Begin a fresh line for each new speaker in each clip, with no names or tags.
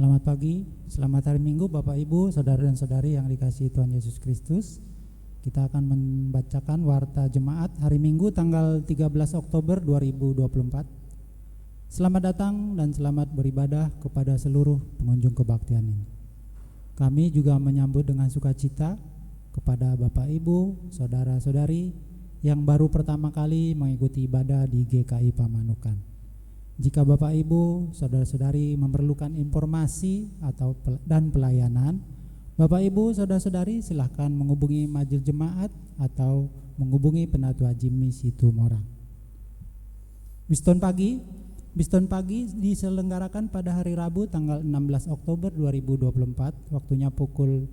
Selamat pagi, selamat hari Minggu Bapak Ibu, Saudara dan Saudari yang dikasihi Tuhan Yesus Kristus. Kita akan membacakan warta jemaat hari Minggu tanggal 13 Oktober 2024. Selamat datang dan selamat beribadah kepada seluruh pengunjung kebaktian ini. Kami juga menyambut dengan sukacita kepada Bapak Ibu, Saudara-saudari yang baru pertama kali mengikuti ibadah di GKI Pamanukan. Jika Bapak Ibu, Saudara-saudari memerlukan informasi dan pelayanan, Bapak Ibu, Saudara-saudari silahkan menghubungi Majelis Jemaat atau menghubungi Penatua Jimmy Situmorang. Biston pagi diselenggarakan pada hari Rabu tanggal 16 Oktober 2024, waktunya pukul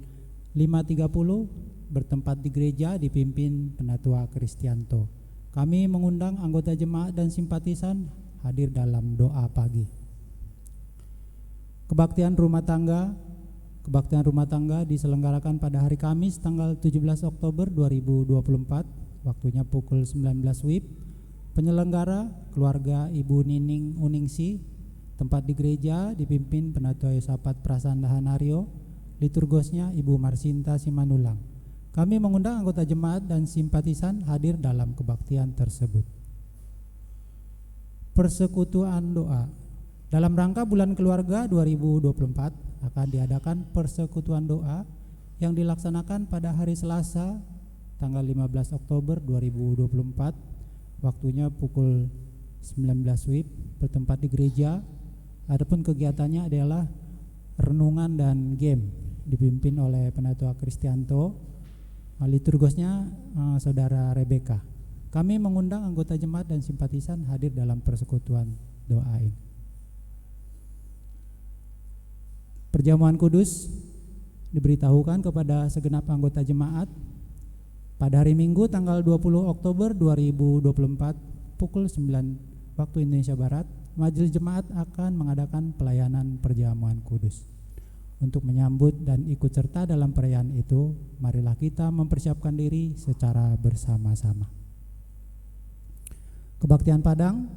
5.30, bertempat di gereja dipimpin Penatua Kristianto. Kami mengundang anggota jemaat dan simpatisan hadir dalam doa pagi. Kebaktian rumah tangga diselenggarakan pada hari Kamis tanggal 17 Oktober 2024, waktunya pukul 19 WIB. Penyelenggara keluarga Ibu Nining Uningsi, tempat di gereja dipimpin Penatua Yosapat Prasandahan Aryo, liturgosnya Ibu Marsinta Simanulang. Kami mengundang anggota jemaat dan simpatisan hadir dalam kebaktian tersebut. Persekutuan doa. Dalam rangka Bulan Keluarga 2024 akan diadakan persekutuan doa yang dilaksanakan pada hari Selasa tanggal 15 Oktober 2024, waktunya pukul 19 WIB, bertempat di gereja. Adapun kegiatannya adalah renungan dan game, dipimpin oleh Penatua Kristianto, liturgosnya Saudara Rebeka. Kami mengundang anggota jemaat dan simpatisan hadir dalam persekutuan doa ini. Perjamuan kudus diberitahukan kepada segenap anggota jemaat pada hari Minggu tanggal 20 Oktober 2024 pukul 9 waktu Indonesia Barat. Majelis Jemaat akan mengadakan pelayanan perjamuan kudus. Untuk menyambut dan ikut serta dalam perayaan itu, marilah kita mempersiapkan diri secara bersama-sama. Kebaktian Padang.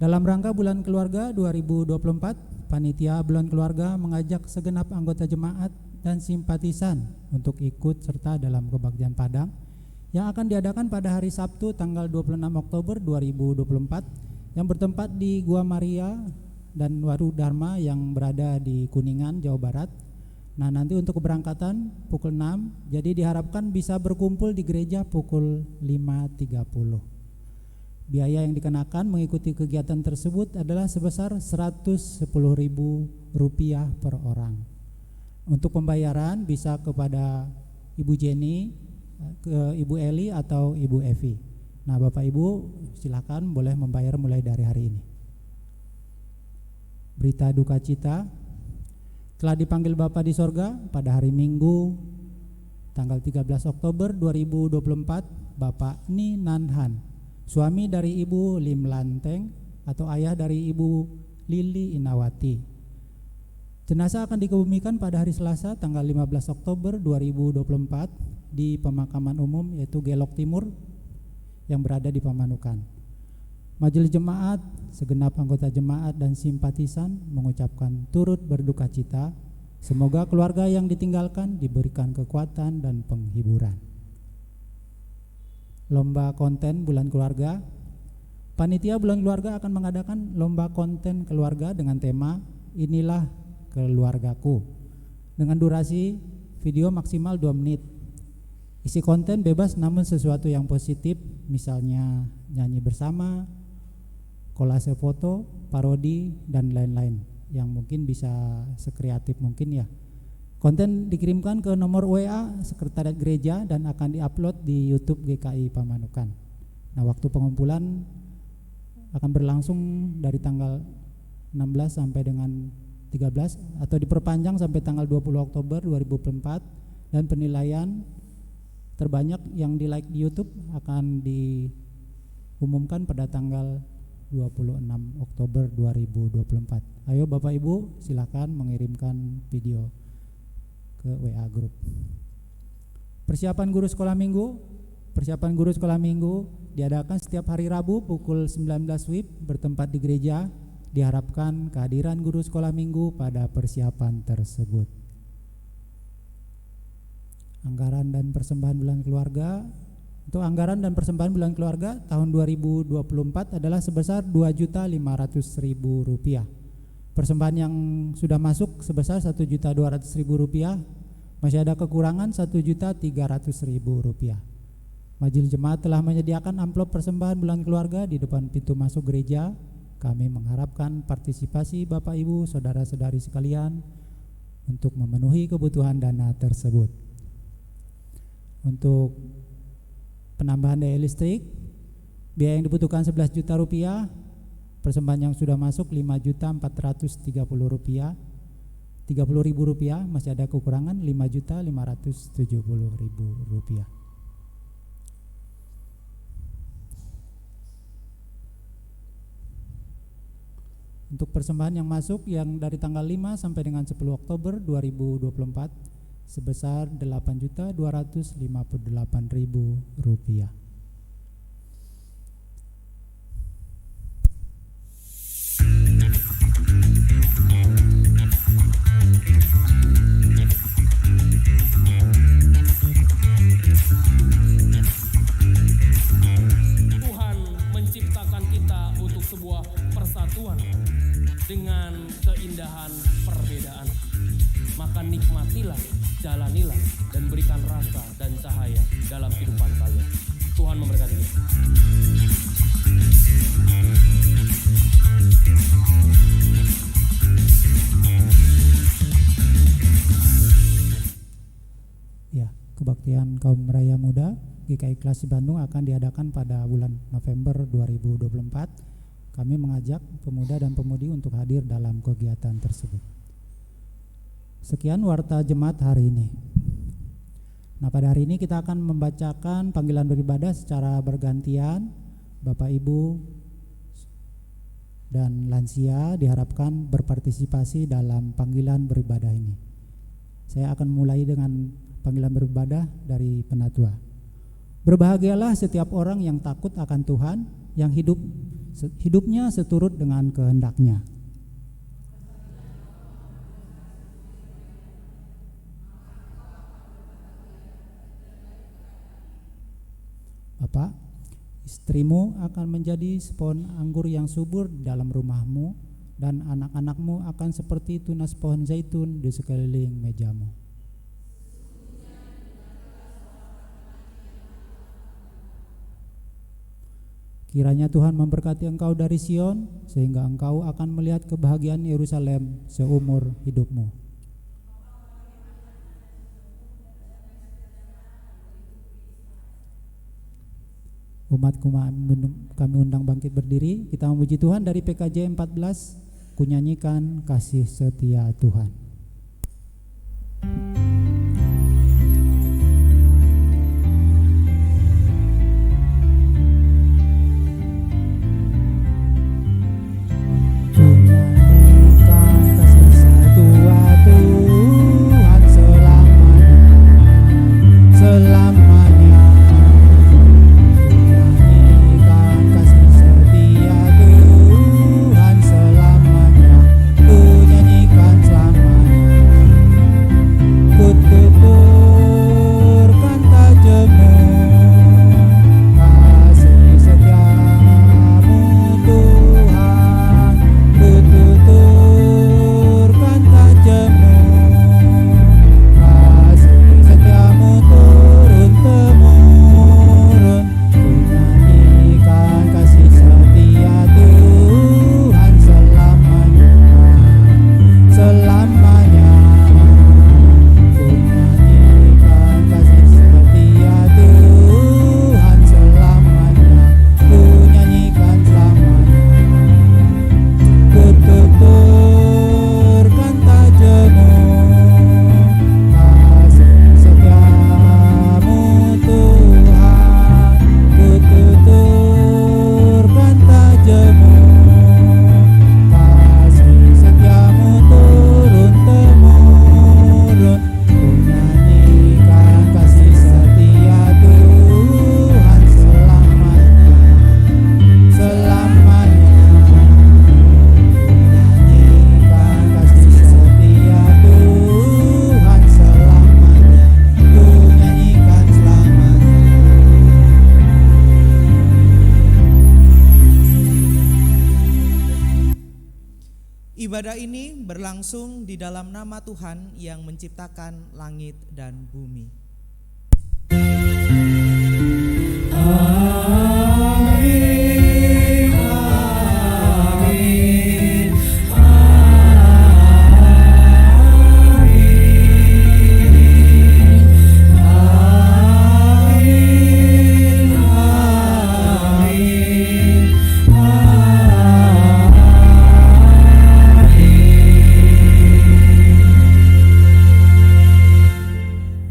Dalam rangka Bulan Keluarga 2024, Panitia Bulan Keluarga mengajak segenap anggota jemaat dan simpatisan untuk ikut serta dalam kebaktian Padang yang akan diadakan pada hari Sabtu tanggal 26 Oktober 2024 yang bertempat di Gua Maria dan Waru Dharma yang berada di Kuningan, Jawa Barat. Nah, nanti untuk keberangkatan pukul 6, jadi diharapkan bisa berkumpul di gereja pukul 5.30. Biaya yang dikenakan mengikuti kegiatan tersebut adalah sebesar Rp110.000 per orang. Untuk pembayaran bisa kepada Ibu Jenny, ke Ibu Eli atau Ibu Evi. Nah, Bapak Ibu silakan boleh membayar mulai dari hari ini. Berita duka cita. Telah dipanggil Bapa di sorga pada hari Minggu tanggal 13 Oktober 2024, Bapak Ni Nanhan, suami dari Ibu Lim Lanteng atau ayah dari Ibu Lili Inawati. Jenazah akan dikebumikan pada hari Selasa tanggal 15 Oktober 2024 di pemakaman umum yaitu Gelok Timur yang berada di Pamanukan. Majelis Jemaat, segenap anggota jemaat dan simpatisan mengucapkan turut berduka cita. Semoga keluarga yang ditinggalkan diberikan kekuatan dan penghiburan. Lomba konten Bulan Keluarga. Panitia Bulan Keluarga akan mengadakan lomba konten keluarga dengan tema Inilah Keluargaku dengan durasi video maksimal 2 menit. Isi konten bebas namun sesuatu yang positif, misalnya nyanyi bersama, kolase foto, parodi, dan lain-lain yang mungkin bisa sekreatif mungkin ya. Konten dikirimkan ke nomor WA Sekretariat Gereja dan akan diupload di YouTube GKI Pamanukan. Nah, waktu pengumpulan akan berlangsung dari tanggal 16 sampai dengan 13 atau diperpanjang sampai tanggal 20 Oktober 2024, dan penilaian terbanyak yang di-like di YouTube akan diumumkan pada tanggal 26 Oktober 2024. Ayo Bapak Ibu silakan mengirimkan video ke WA Group. Persiapan guru sekolah minggu. Persiapan guru sekolah minggu diadakan setiap hari Rabu pukul 19 WIB bertempat di gereja Diharapkan kehadiran guru sekolah minggu pada persiapan tersebut. Anggaran dan persembahan bulan keluarga. Untuk anggaran dan persembahan bulan keluarga tahun 2024 adalah sebesar Rp2.500.000. Persembahan yang sudah masuk sebesar Rp1.200.000. Masih ada kekurangan Rp1.300.000. Majelis Jemaat telah menyediakan amplop persembahan bulan keluarga di depan pintu masuk gereja. Kami mengharapkan partisipasi Bapak Ibu, saudara-saudari sekalian untuk memenuhi kebutuhan dana tersebut. Untuk penambahan daya listrik, biaya yang dibutuhkan Rp11 juta, persembahan yang sudah masuk Rp5.430.000, Rp30.000, masih ada kekurangan Rp5.570.000. Untuk persembahan yang masuk yang dari tanggal 5 sampai dengan 10 Oktober 2024 sebesar Rp8.258.000.
Tuhan menciptakan kita untuk sebuah persatuan dengan keindahan perbedaan. Maka nikmatilah, jalanilah, dan berikan rasa dan cahaya dalam kehidupan kalian. Tuhan memberkati kita.
Ya, kebaktian kaum raya muda GKI Klasik Bandung akan diadakan pada bulan November 2024. Kami mengajak pemuda dan pemudi untuk hadir dalam kegiatan tersebut. Sekian warta jemaat hari ini. Nah, pada hari ini kita akan membacakan panggilan beribadah secara bergantian. Bapak Ibu dan lansia diharapkan berpartisipasi dalam panggilan beribadah ini. Saya akan mulai dengan panggilan beribadah dari penatua. Berbahagialah setiap orang yang takut akan Tuhan, yang hidupnya seturut dengan kehendak-Nya. Bapak, istrimu akan menjadi pohon anggur yang subur di dalam rumahmu, dan anak-anakmu akan seperti tunas pohon zaitun di sekeliling mejamu. Kiranya Tuhan memberkati engkau dari Sion, sehingga engkau akan melihat kebahagiaan Yerusalem seumur hidupmu. Umat kami undang bangkit berdiri. Kita memuji Tuhan dari PKJ 14, kunyanyikan kasih setia Tuhan. Selamanya, ku nyanyikan selamanya.
Ibadah ini berlangsung di dalam nama Tuhan yang menciptakan langit dan bumi.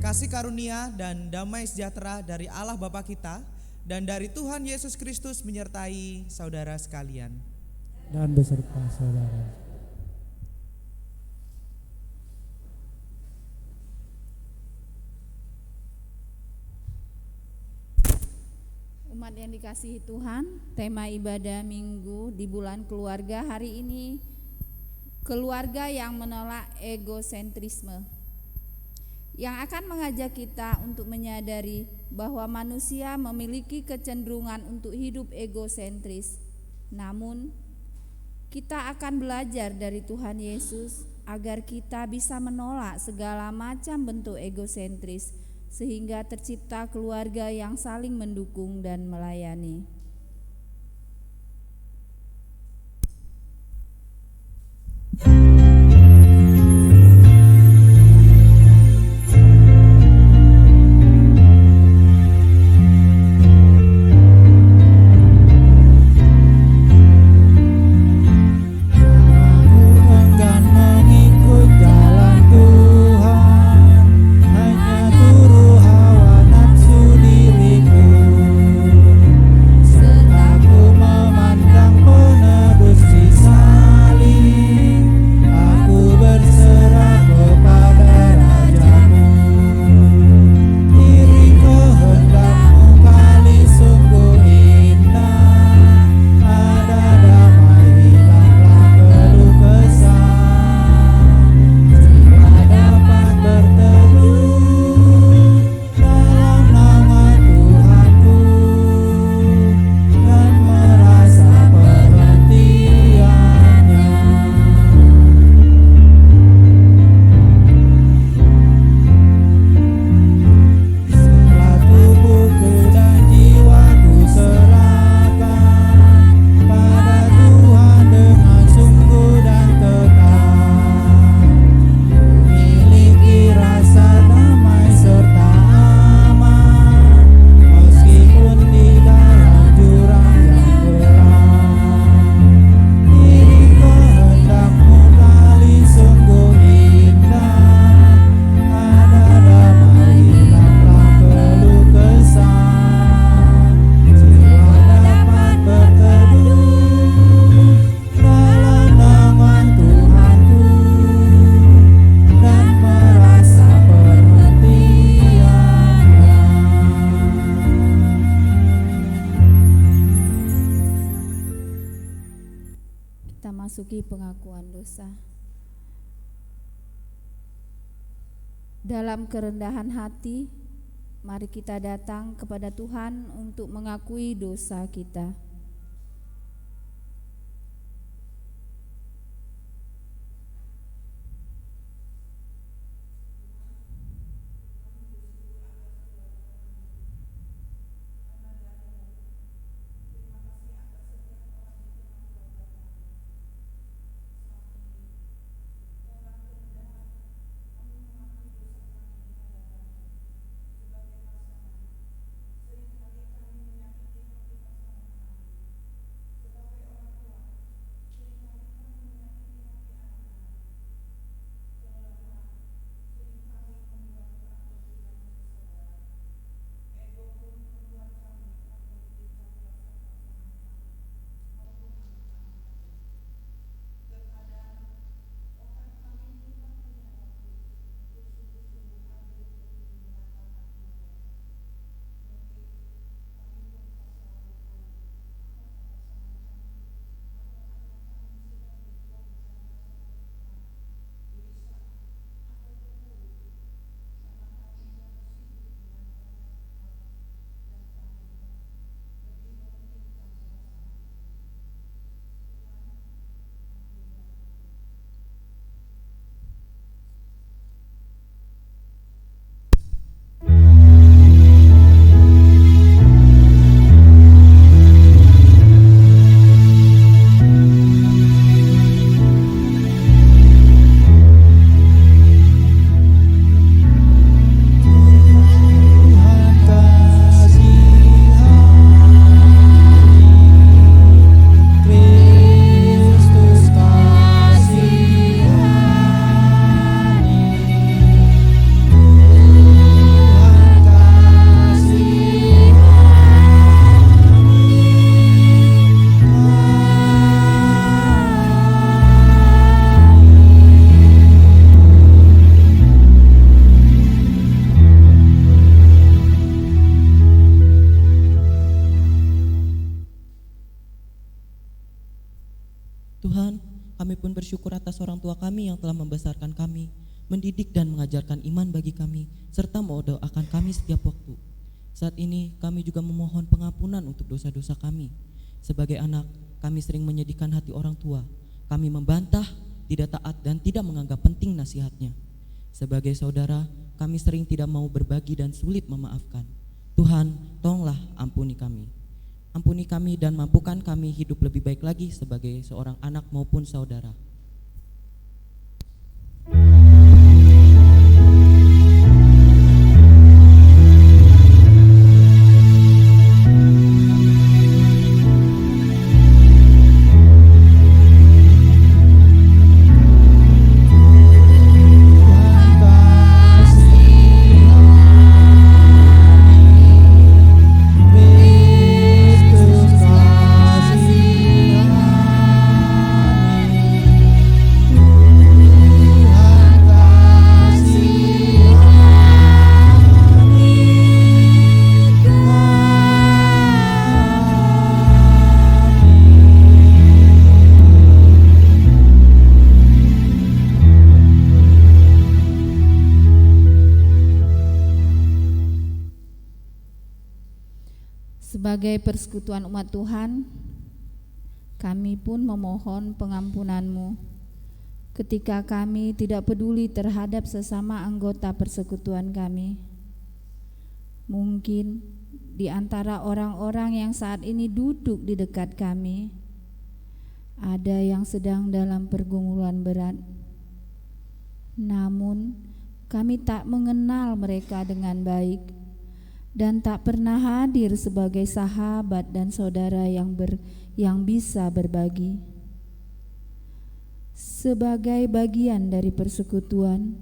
Kasih karunia dan damai sejahtera dari Allah Bapa kita dan dari Tuhan Yesus Kristus menyertai saudara sekalian.
Dan beserta saudara.
Umat yang dikasihi Tuhan, tema ibadah minggu di bulan keluarga hari ini, keluarga yang menolak egosentrisme, yang akan mengajak kita untuk menyadari bahwa manusia memiliki kecenderungan untuk hidup egosentris. Namun, kita akan belajar dari Tuhan Yesus agar kita bisa menolak segala macam bentuk egosentris, sehingga tercipta keluarga yang saling mendukung dan melayani. Masuki pengakuan dosa. Dalam kerendahan hati, mari kita datang kepada Tuhan untuk mengakui dosa kita.
bersyukur atas orang tua kami yang telah membesarkan kami, mendidik dan mengajarkan iman bagi kami, serta mendoakan kami setiap waktu. Saat ini kami juga memohon pengampunan untuk dosa-dosa kami. Sebagai anak, kami sering menyedihkan hati orang tua. Kami membantah, tidak taat dan tidak menganggap penting nasihatnya. Sebagai saudara, kami sering tidak mau berbagi dan sulit memaafkan. Tuhan, tolonglah ampuni kami. Ampuni kami dan mampukan kami hidup lebih baik lagi sebagai seorang anak maupun saudara.
Sebagai persekutuan umat Tuhan, kami pun memohon pengampunan-Mu ketika kami tidak peduli terhadap sesama anggota persekutuan kami. Mungkin di antara orang-orang yang saat ini duduk di dekat kami, ada yang sedang dalam pergumulan berat. Namun, kami tak mengenal mereka dengan baik dan tak pernah hadir sebagai sahabat dan saudara yang bisa berbagi. Sebagai bagian dari persekutuan,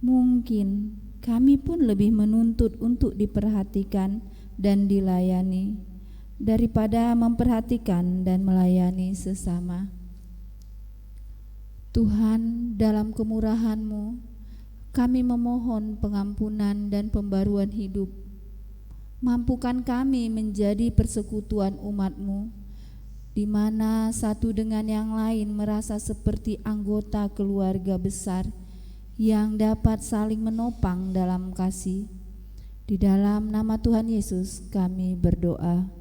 mungkin kami pun lebih menuntut untuk diperhatikan dan dilayani daripada memperhatikan dan melayani sesama. Tuhan, dalam kemurahan-Mu, kami memohon pengampunan dan pembaruan hidup. Mampukan kami menjadi persekutuan umat-Mu, di mana satu dengan yang lain merasa seperti anggota keluarga besar yang dapat saling menopang dalam kasih. Di dalam nama Tuhan Yesus kami berdoa.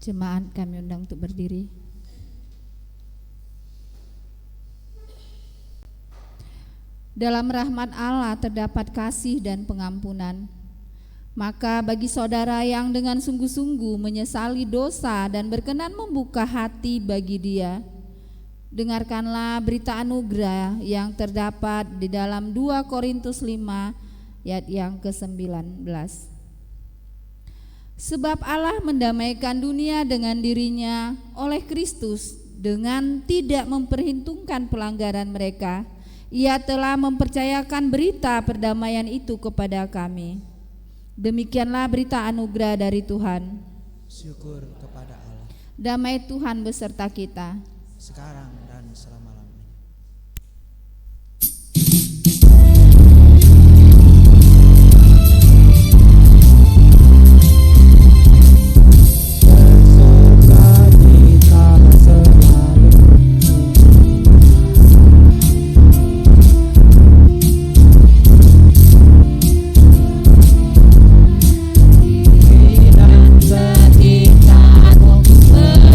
Jemaat kami undang untuk berdiri. Dalam rahmat Allah terdapat kasih dan pengampunan. Maka bagi saudara yang dengan sungguh-sungguh menyesali dosa dan berkenan membuka hati bagi Dia, dengarkanlah berita anugerah yang terdapat di dalam 2 Korintus 5 ayat yang ke-19. Sebab Allah mendamaikan dunia dengan diri-Nya oleh Kristus dengan tidak memperhitungkan pelanggaran mereka. Ia telah mempercayakan berita perdamaian itu kepada kami. Demikianlah berita anugerah dari Tuhan.
Syukur kepada Allah.
Damai Tuhan beserta kita,
sekarang dan selama-lamanya.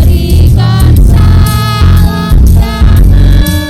Berikan salam damai.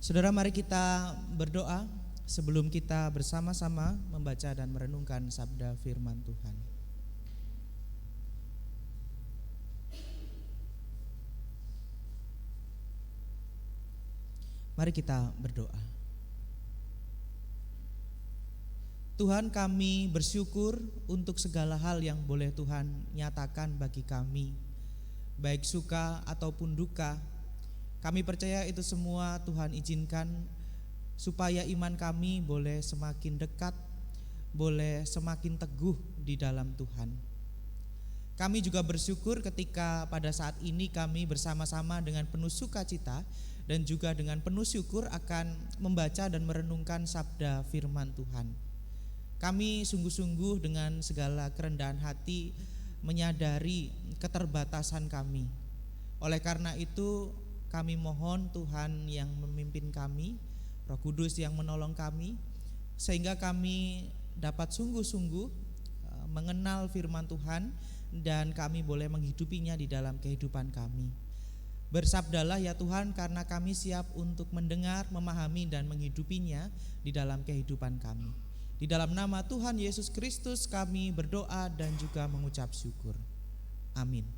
Saudara, mari kita berdoa sebelum kita bersama-sama membaca dan merenungkan sabda firman Tuhan. Mari kita berdoa. Tuhan, kami bersyukur untuk segala hal yang boleh Tuhan nyatakan bagi kami, baik suka ataupun duka. Kami percaya itu semua Tuhan izinkan supaya iman kami boleh semakin dekat, boleh semakin teguh di dalam Tuhan. Kami juga bersyukur ketika pada saat ini kami bersama-sama dengan penuh sukacita dan juga dengan penuh syukur akan membaca dan merenungkan sabda firman Tuhan. Kami sungguh-sungguh dengan segala kerendahan hati menyadari keterbatasan kami. Oleh karena itu kami mohon Tuhan yang memimpin kami, Roh Kudus yang menolong kami, sehingga kami dapat sungguh-sungguh mengenal firman Tuhan dan kami boleh menghidupinya di dalam kehidupan kami. Bersabdalah ya Tuhan, karena kami siap untuk mendengar, memahami dan menghidupinya di dalam kehidupan kami. Di dalam nama Tuhan Yesus Kristus kami berdoa dan juga mengucap syukur. Amin.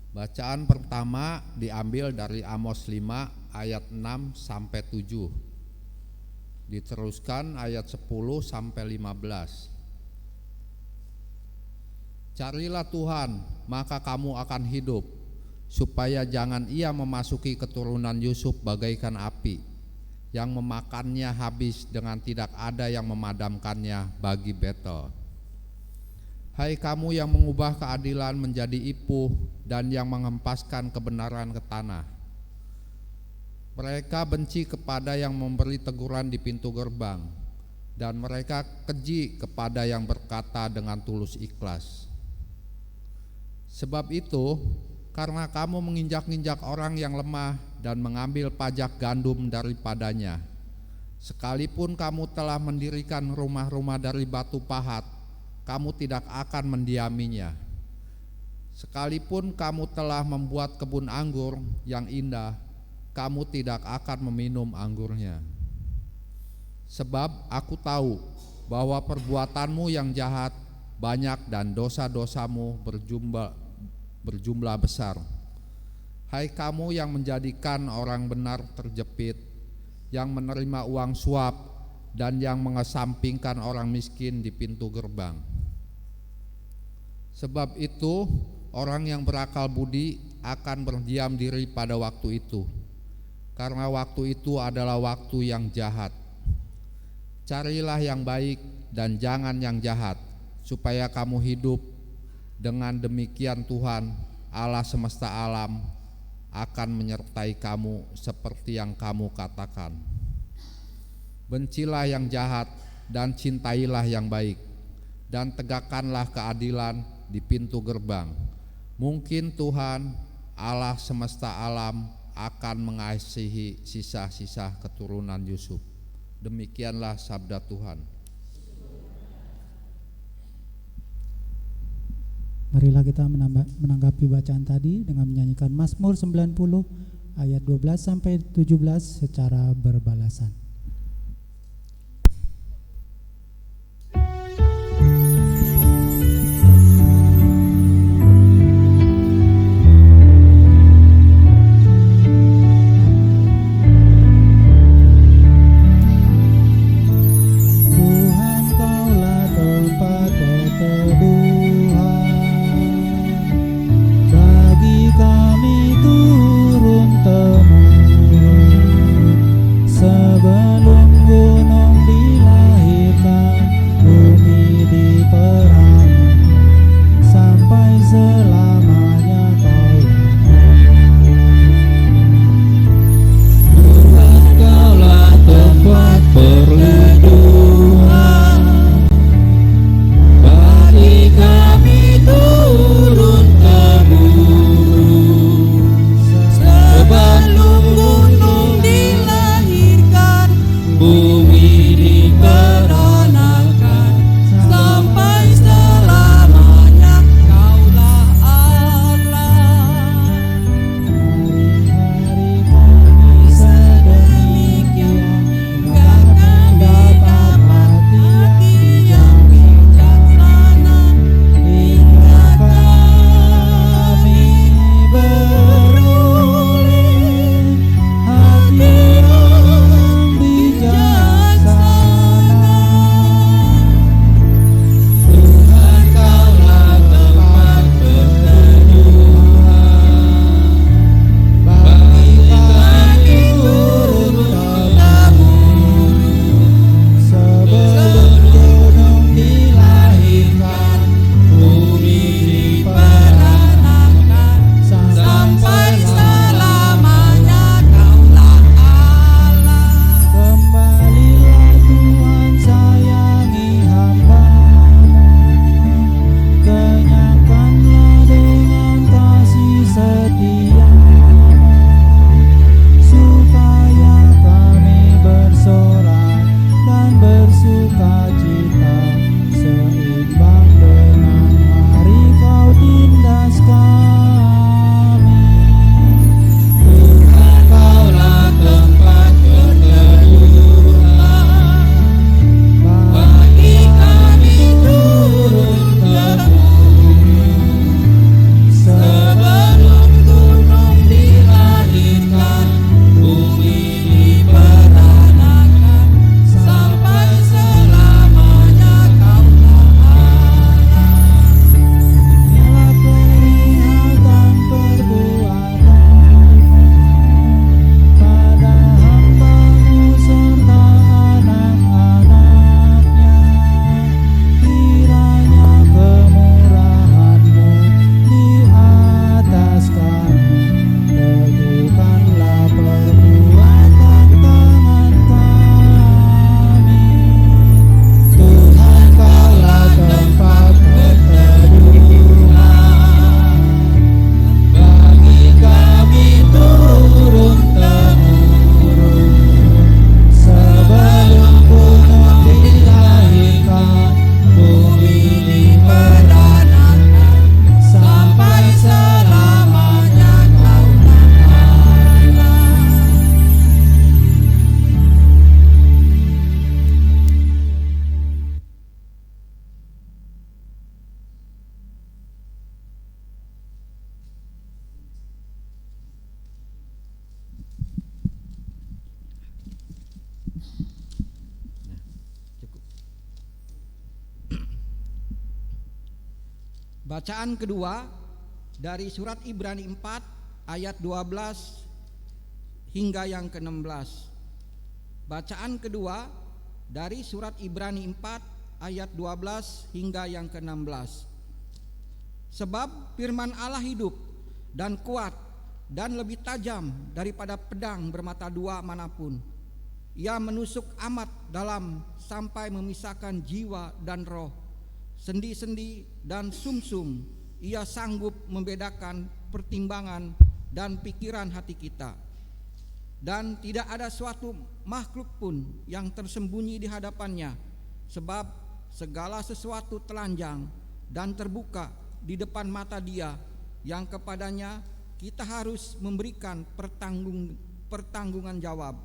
Bacaan pertama diambil dari Amos 5 ayat 6 sampai 7. Diteruskan ayat 10 sampai 15. Carilah Tuhan, maka kamu akan hidup, supaya jangan Ia memasuki keturunan Yusuf bagaikan api, yang memakannya habis dengan tidak ada yang memadamkannya bagi Betel. Hai kamu yang mengubah keadilan menjadi ipuh dan yang menghempaskan kebenaran ke tanah. Mereka benci kepada yang memberi teguran di pintu gerbang, dan mereka keji kepada yang berkata dengan tulus ikhlas. Sebab itu, karena kamu menginjak-injak orang yang lemah dan mengambil pajak gandum daripadanya, sekalipun kamu telah mendirikan rumah-rumah dari batu pahat, kamu tidak akan mendiaminya. Sekalipun kamu telah membuat kebun anggur yang indah, kamu tidak akan meminum anggurnya. Sebab aku tahu bahwa perbuatanmu yang jahat banyak dan dosa-dosamu berjumlah besar. Hai kamu yang menjadikan orang benar terjepit, yang menerima uang suap dan yang mengesampingkan orang miskin di pintu gerbang. Sebab itu orang yang berakal budi akan berdiam diri pada waktu itu, karena waktu itu adalah waktu yang jahat. Carilah yang baik dan jangan yang jahat, supaya kamu hidup. Dengan demikian Tuhan Allah semesta alam akan menyertai kamu seperti yang kamu katakan. Bencilah yang jahat dan cintailah yang baik, dan tegakkanlah keadilan di pintu gerbang. Mungkin Tuhan Allah semesta alam akan mengasihi sisa-sisa keturunan Yusuf. Demikianlah sabda Tuhan.
Marilah kita menanggapi bacaan tadi dengan menyanyikan Mazmur 90 ayat 12 sampai 17 secara berbalasan.
Sabar Bacaan kedua dari surat Ibrani 4 ayat 12 hingga yang ke-16. Bacaan kedua dari surat Ibrani 4 ayat 12 hingga yang ke-16. Sebab firman Allah hidup dan kuat dan lebih tajam daripada pedang bermata dua manapun. Ia menusuk amat dalam sampai memisahkan jiwa dan roh, sendi-sendi dan sumsum. Ia sanggup membedakan pertimbangan dan pikiran hati kita. Dan tidak ada suatu makhluk pun yang tersembunyi di hadapannya, sebab segala sesuatu telanjang dan terbuka di depan mata Dia, yang kepadanya kita harus memberikan pertanggungan jawab.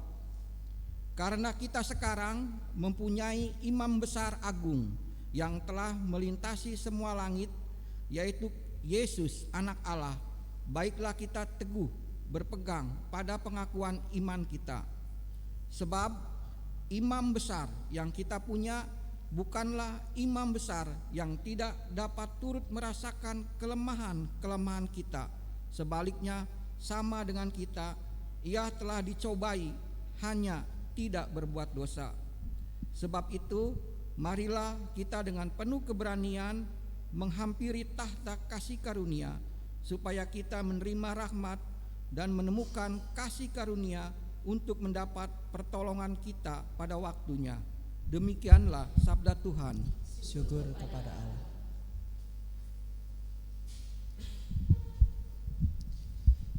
Karena kita sekarang mempunyai imam besar agung yang telah melintasi semua langit, yaitu Yesus anak Allah. Baiklah kita teguh berpegang pada pengakuan iman kita. Sebab imam besar yang kita punya bukanlah imam besar yang tidak dapat turut merasakan kelemahan kita. Sebaliknya sama dengan kita, ia telah dicobai, hanya tidak berbuat dosa. Sebab itu marilah kita dengan penuh keberanian menghampiri tahta kasih karunia, supaya kita menerima rahmat dan menemukan kasih karunia untuk mendapat pertolongan kita pada waktunya. Demikianlah sabda Tuhan.
Syukur kepada Allah.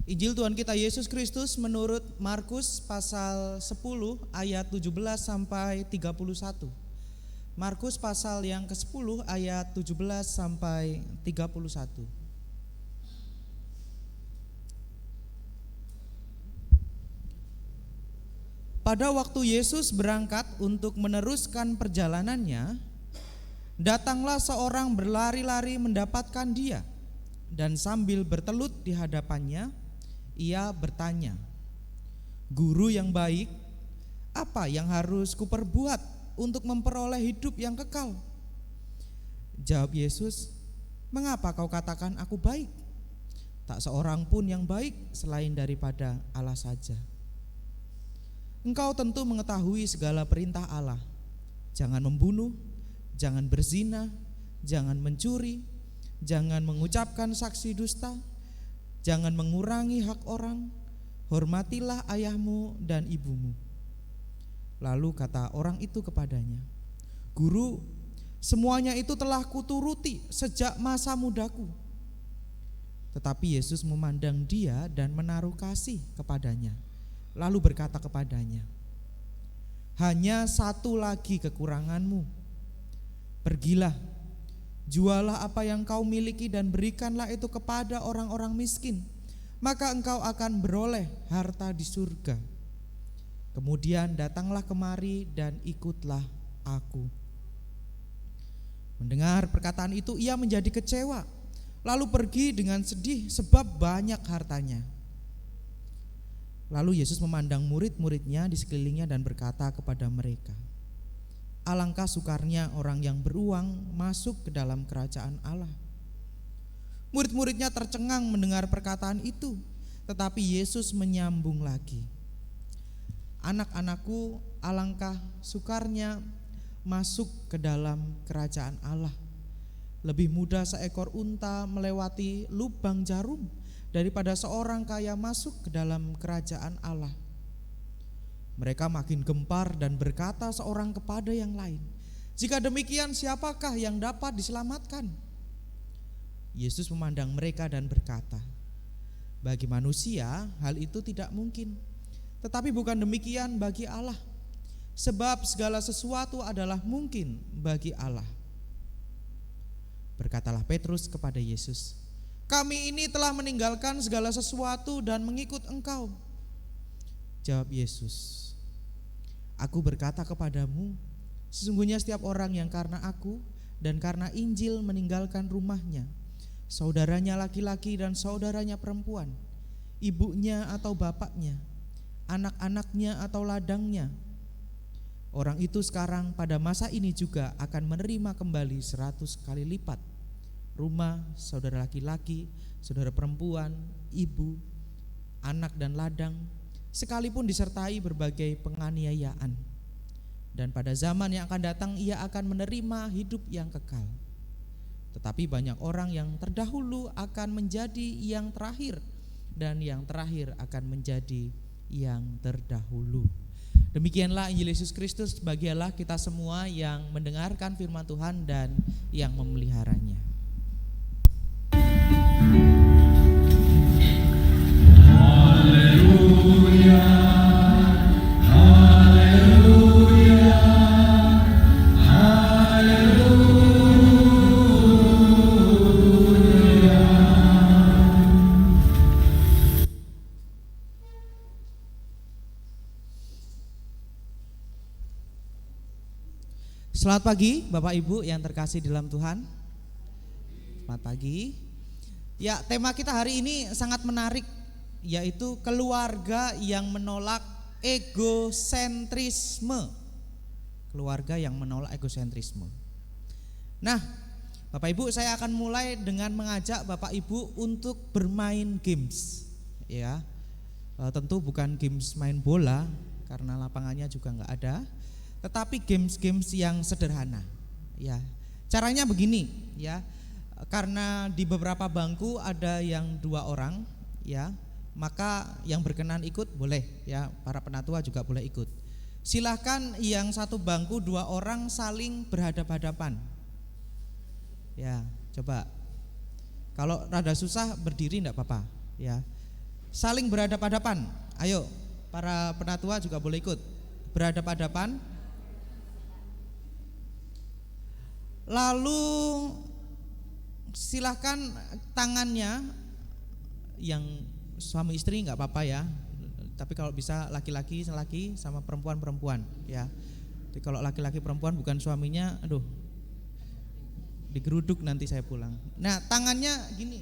Injil Tuhan kita Yesus Kristus menurut Markus pasal 10 ayat 17 sampai 31. Markus pasal yang ke-10 ayat 17 sampai 31. Pada waktu Yesus berangkat untuk meneruskan perjalanannya, datanglah seorang berlari-lari mendapatkan Dia, dan sambil bertelut di hadapannya, ia bertanya, "Guru yang baik, apa yang harus kuperbuat untuk memperoleh hidup yang kekal?" Jawab Yesus, "Mengapa kau katakan aku baik? Tak seorang pun yang baik selain daripada Allah saja. Engkau tentu mengetahui segala perintah Allah. Jangan membunuh, jangan berzina, jangan mencuri, jangan mengucapkan saksi dusta, jangan mengurangi hak orang, hormatilah ayahmu dan ibumu." Lalu kata orang itu kepadanya, "Guru, semuanya itu telah kuturuti sejak masa mudaku." Tetapi Yesus memandang dia dan menaruh kasih kepadanya, lalu berkata kepadanya, "Hanya satu lagi kekuranganmu. Pergilah, jualah apa yang kau miliki dan berikanlah itu kepada orang-orang miskin, maka engkau akan beroleh harta di surga. Kemudian datanglah kemari dan ikutlah aku." Mendengar perkataan itu, ia menjadi kecewa, lalu pergi dengan sedih sebab banyak hartanya. Lalu Yesus memandang murid-muridnya di sekelilingnya dan berkata kepada mereka, "Alangkah sukarnya orang yang beruang masuk ke dalam kerajaan Allah." Murid-muridnya tercengang mendengar perkataan itu, tetapi Yesus menyambung lagi, "Anak-anakku, alangkah sukarnya masuk ke dalam kerajaan Allah. Lebih mudah seekor unta melewati lubang jarum daripada seorang kaya masuk ke dalam kerajaan Allah." Mereka makin gempar dan berkata seorang kepada yang lain, "Jika demikian, siapakah yang dapat diselamatkan?" Yesus memandang mereka dan berkata, "Bagi manusia hal itu tidak mungkin, tetapi bukan demikian bagi Allah. Sebab segala sesuatu adalah mungkin bagi Allah." Berkatalah Petrus kepada Yesus, "Kami ini telah meninggalkan segala sesuatu dan mengikut Engkau." Jawab Yesus, "Aku berkata kepadamu, sesungguhnya setiap orang yang karena aku dan karena Injil meninggalkan rumahnya, saudaranya laki-laki dan saudaranya perempuan, ibunya atau bapaknya, anak-anaknya atau ladangnya, orang itu sekarang pada masa ini juga akan menerima kembali 100 kali lipat rumah, saudara laki-laki, saudara perempuan, ibu, anak dan ladang, sekalipun disertai berbagai penganiayaan. Dan pada zaman yang akan datang ia akan menerima hidup yang kekal. Tetapi banyak orang yang terdahulu akan menjadi yang terakhir, dan yang terakhir akan menjadi yang terdahulu. Demikianlah Injil Yesus Kristus, bagialah kita semua yang mendengarkan firman Tuhan dan yang memeliharanya. Selamat pagi Bapak Ibu yang terkasih dalam Tuhan. Selamat pagi. Ya, tema kita hari ini sangat menarik, yaitu keluarga yang menolak egosentrisme. Keluarga yang menolak egosentrisme. Nah, Bapak Ibu, saya akan mulai dengan mengajak Bapak Ibu untuk bermain games. Ya, tentu bukan games main bola karena lapangannya juga nggak ada. Tetapi games-games yang sederhana, ya. Caranya begini, ya. Karena di beberapa bangku ada yang 2 orang, ya. Maka yang berkenan ikut boleh, ya. Para penatua juga boleh ikut. Silahkan yang satu bangku 2 orang saling berhadap-hadapan. Ya, coba. Kalau rada susah berdiri enggak apa-apa, ya. Saling berhadap-hadapan. Ayo, para penatua juga boleh ikut. Berhadap-hadapan. Lalu silahkan tangannya yang suami istri nggak apa-apa ya, tapi kalau bisa laki-laki sama perempuan ya. Jadi kalau laki-laki perempuan bukan suaminya, aduh, digeruduk nanti saya pulang. Nah, tangannya gini.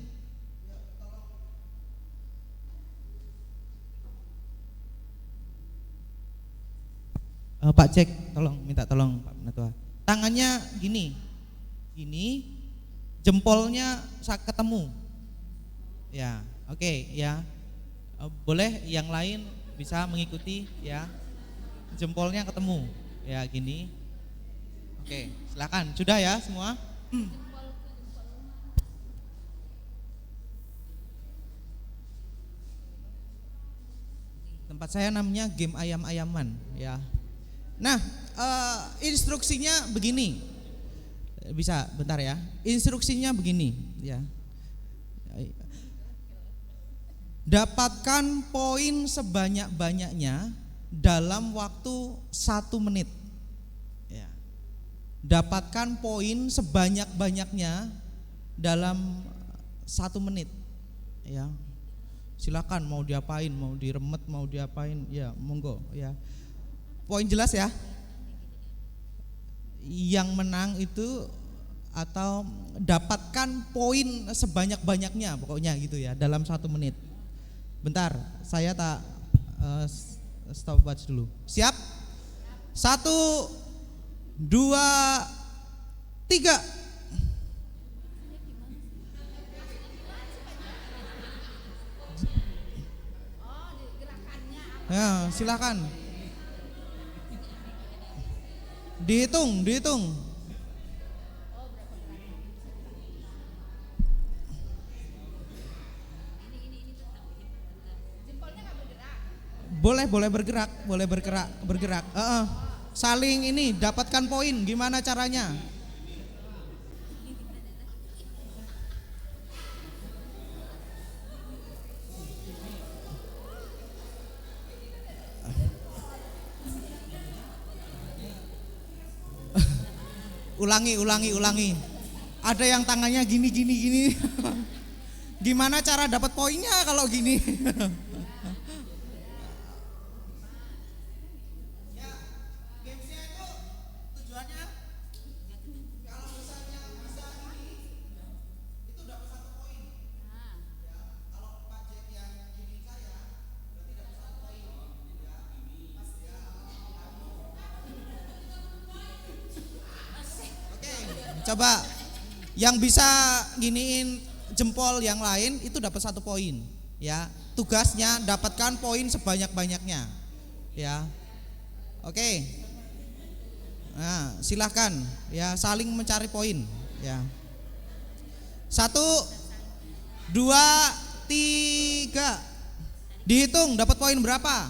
Pak cek, minta tolong Pak Penatua. Tangannya gini, jempolnya ketemu. Ya, oke, ya. Boleh yang lain bisa mengikuti, ya. Jempolnya ketemu, ya gini. Oke, silakan. Sudah ya semua? Tempat saya namanya game ayam-ayaman, ya. Nah, instruksinya begini. Bisa bentar ya. Instruksinya begini, ya. Dapatkan poin sebanyak-banyaknya dalam waktu 1 menit. Ya. Dapatkan poin sebanyak-banyaknya dalam 1 menit. Ya. Silakan mau diapain, mau diremet, mau diapain, ya monggo, ya. Poin jelas ya. Yang menang itu atau dapatkan poin sebanyak-banyaknya, pokoknya gitu ya, dalam 1 menit. Bentar, saya tak stopwatch dulu. Siap? 1, 2, 3. Ya, silakan. Dihitung. Boleh bergerak. Saling ini dapatkan poin, gimana caranya? Ulangi. Ada yang tangannya gini. Gimana cara dapat poinnya kalau gini? Ya, gamesnya itu tujuannya kalau misalnya bisa ini, itu dapat 1 poin. Ya, kalau Pak Jack yang gini saya berarti dapat 1 poin. Ya, Mas ya. Oke, coba Yang bisa giniin jempol yang lain itu dapat 1 poin, ya. Tugasnya dapatkan poin sebanyak-banyaknya, ya. Oke. Nah, silahkan ya saling mencari poin, ya. 1, 2, 3. Dihitung dapat poin berapa?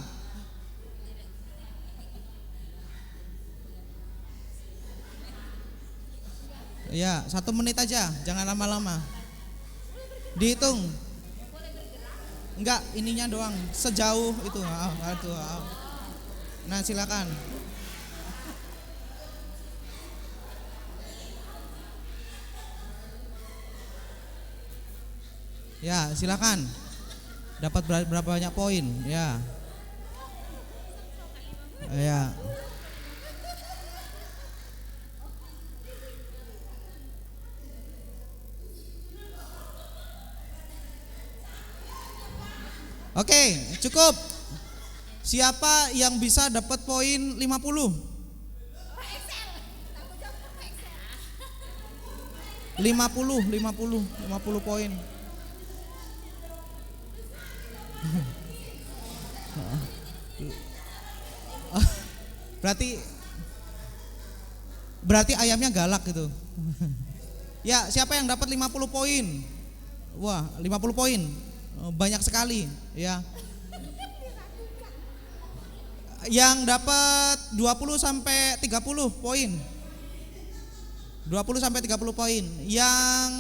Ya, 1 menit aja, jangan lama-lama. Dihitung. Enggak, ininya doang, sejauh itu. Nah, silakan. Ya, silakan. Dapat berapa banyak poin? Ya. Ya. Oke, cukup. Siapa yang bisa dapat poin 50? 50 poin. Berarti ayamnya galak gitu. Ya, siapa yang dapat 50 poin? Wah, 50 poin. Banyak sekali, ya. Yang dapat 20 sampai 30 poin. 20 sampai 30 poin. Yang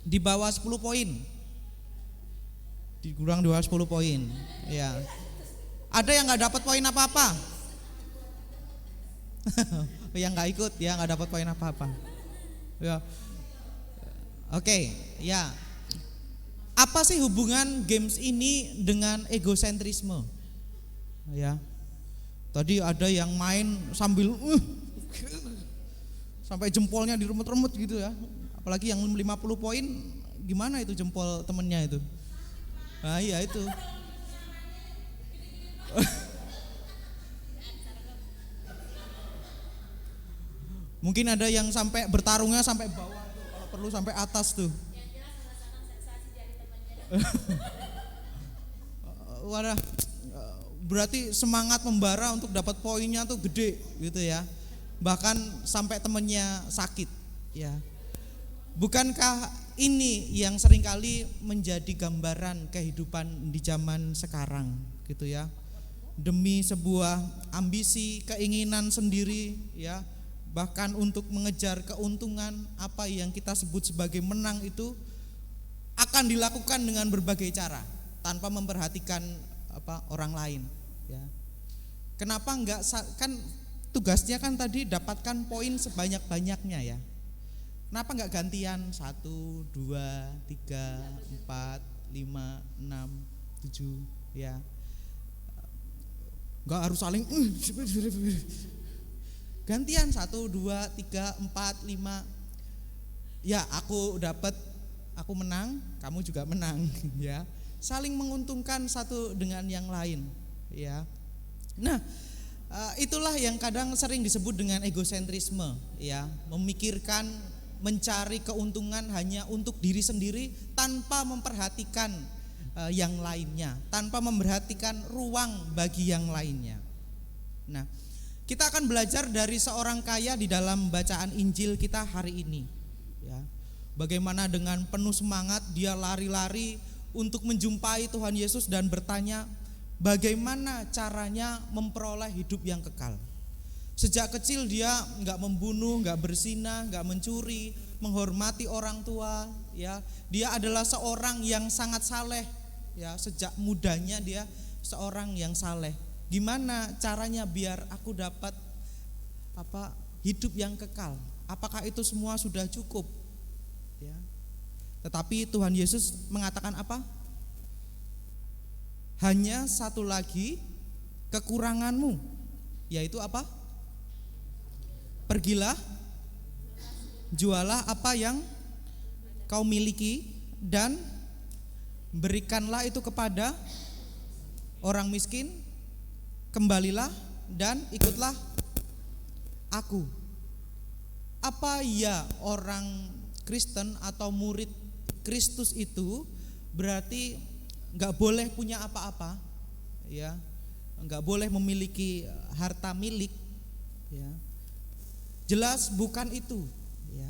di bawah 10 poin. Dikurang di bawah 10 poin, ya. Ada yang nggak dapat poin apa-apa? Yang nggak ikut, ya nggak dapat poin apa-apa. Ya. Oke, ya. Apa sih hubungan games ini dengan egosentrisme? Ya. Tadi ada yang main sambil sampai jempolnya diremet-remet gitu ya. Apalagi yang 50 poin, gimana itu jempol temennya itu? Nah, iya itu. Mungkin ada yang sampai bertarungnya sampai bawah tuh, kalau perlu sampai atas tuh. Wadah, berarti semangat membara untuk dapat poinnya tuh gede gitu ya. Bahkan sampai temennya sakit, ya. Bukankah ini yang seringkali menjadi gambaran kehidupan di zaman sekarang gitu ya. Demi sebuah ambisi, keinginan sendiri ya, bahkan untuk mengejar keuntungan, apa yang kita sebut sebagai menang itu akan dilakukan dengan berbagai cara tanpa memperhatikan orang lain, ya. Kenapa enggak, kan tugasnya kan tadi dapatkan poin sebanyak-banyaknya ya. Kenapa enggak gantian 1, 2, 3, 4, 5, 6, 7 ya. Enggak harus saling gantian 1, 2, 3, 4, 5. Ya, aku dapat, aku menang, kamu juga menang ya. Saling menguntungkan satu dengan yang lain ya. Nah, itulah yang kadang sering disebut dengan egosentrisme ya, memikirkan, mencari keuntungan hanya untuk diri sendiri tanpa memperhatikan yang lainnya, tanpa memperhatikan ruang bagi yang lainnya. Nah, kita akan belajar dari seorang kaya di dalam bacaan Injil kita hari ini ya. Bagaimana dengan penuh semangat dia lari-lari untuk menjumpai Tuhan Yesus dan bertanya bagaimana caranya memperoleh hidup yang kekal. Sejak kecil dia enggak membunuh, enggak berzina, enggak mencuri, menghormati orang tua ya. Dia adalah seorang yang sangat saleh ya, sejak mudanya dia seorang yang saleh. Gimana caranya biar aku dapat hidup yang kekal? Apakah itu semua sudah cukup? Ya. Tetapi Tuhan Yesus mengatakan apa? Hanya satu lagi kekuranganmu, yaitu apa? Pergilah, jualah apa yang kau miliki dan berikanlah itu kepada orang miskin, kembalilah dan ikutlah aku. Apa ya orang Kristen atau murid Kristus itu berarti nggak boleh punya apa-apa, ya, nggak boleh memiliki harta milik, ya. Jelas bukan itu, ya.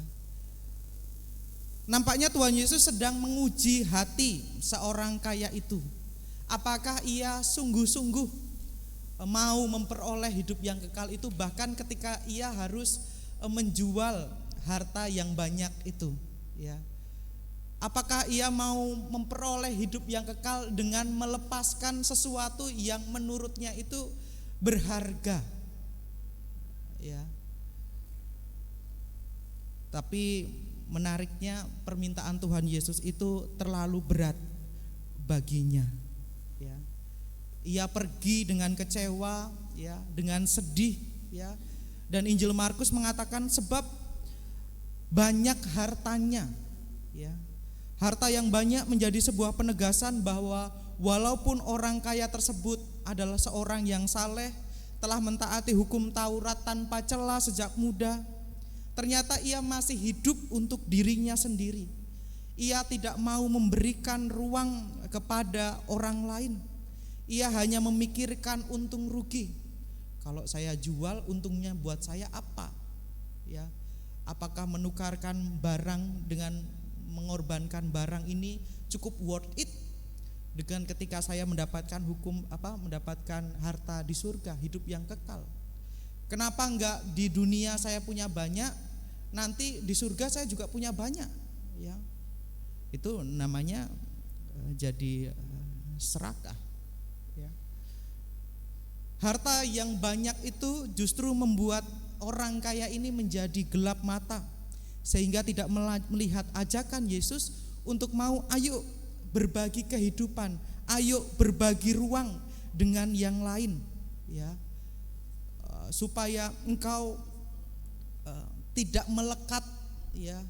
Nampaknya Tuhan Yesus sedang menguji hati seorang kaya itu. Apakah ia sungguh-sungguh mau memperoleh hidup yang kekal itu, bahkan ketika ia harus menjual harta yang banyak itu, ya. Apakah ia mau memperoleh hidup yang kekal dengan melepaskan sesuatu yang menurutnya itu berharga, ya. Tapi menariknya permintaan Tuhan Yesus itu terlalu berat baginya, ya. Ia pergi dengan kecewa, ya, dengan sedih, ya. Dan Injil Markus mengatakan sebab banyak hartanya, ya. Harta yang banyak menjadi sebuah penegasan bahwa walaupun orang kaya tersebut adalah seorang yang saleh, telah mentaati hukum Taurat tanpa cela sejak muda, ternyata ia masih hidup untuk dirinya sendiri. Ia tidak mau memberikan ruang kepada orang lain. Ia hanya memikirkan untung rugi. Kalau saya jual, untungnya buat saya apa? Ya, apakah menukarkan barang dengan mengorbankan barang ini cukup worth it dengan ketika saya mendapatkan mendapatkan harta di surga, hidup yang kekal? Kenapa enggak di dunia saya punya banyak, nanti di surga saya juga punya banyak, ya. Itu namanya jadi serakah, ya. Harta yang banyak itu justru membuat orang kaya ini menjadi gelap mata, sehingga tidak melihat ajakan Yesus untuk mau ayo berbagi kehidupan, ayo berbagi ruang dengan yang lain, ya. Supaya engkau tidak melekat, ya,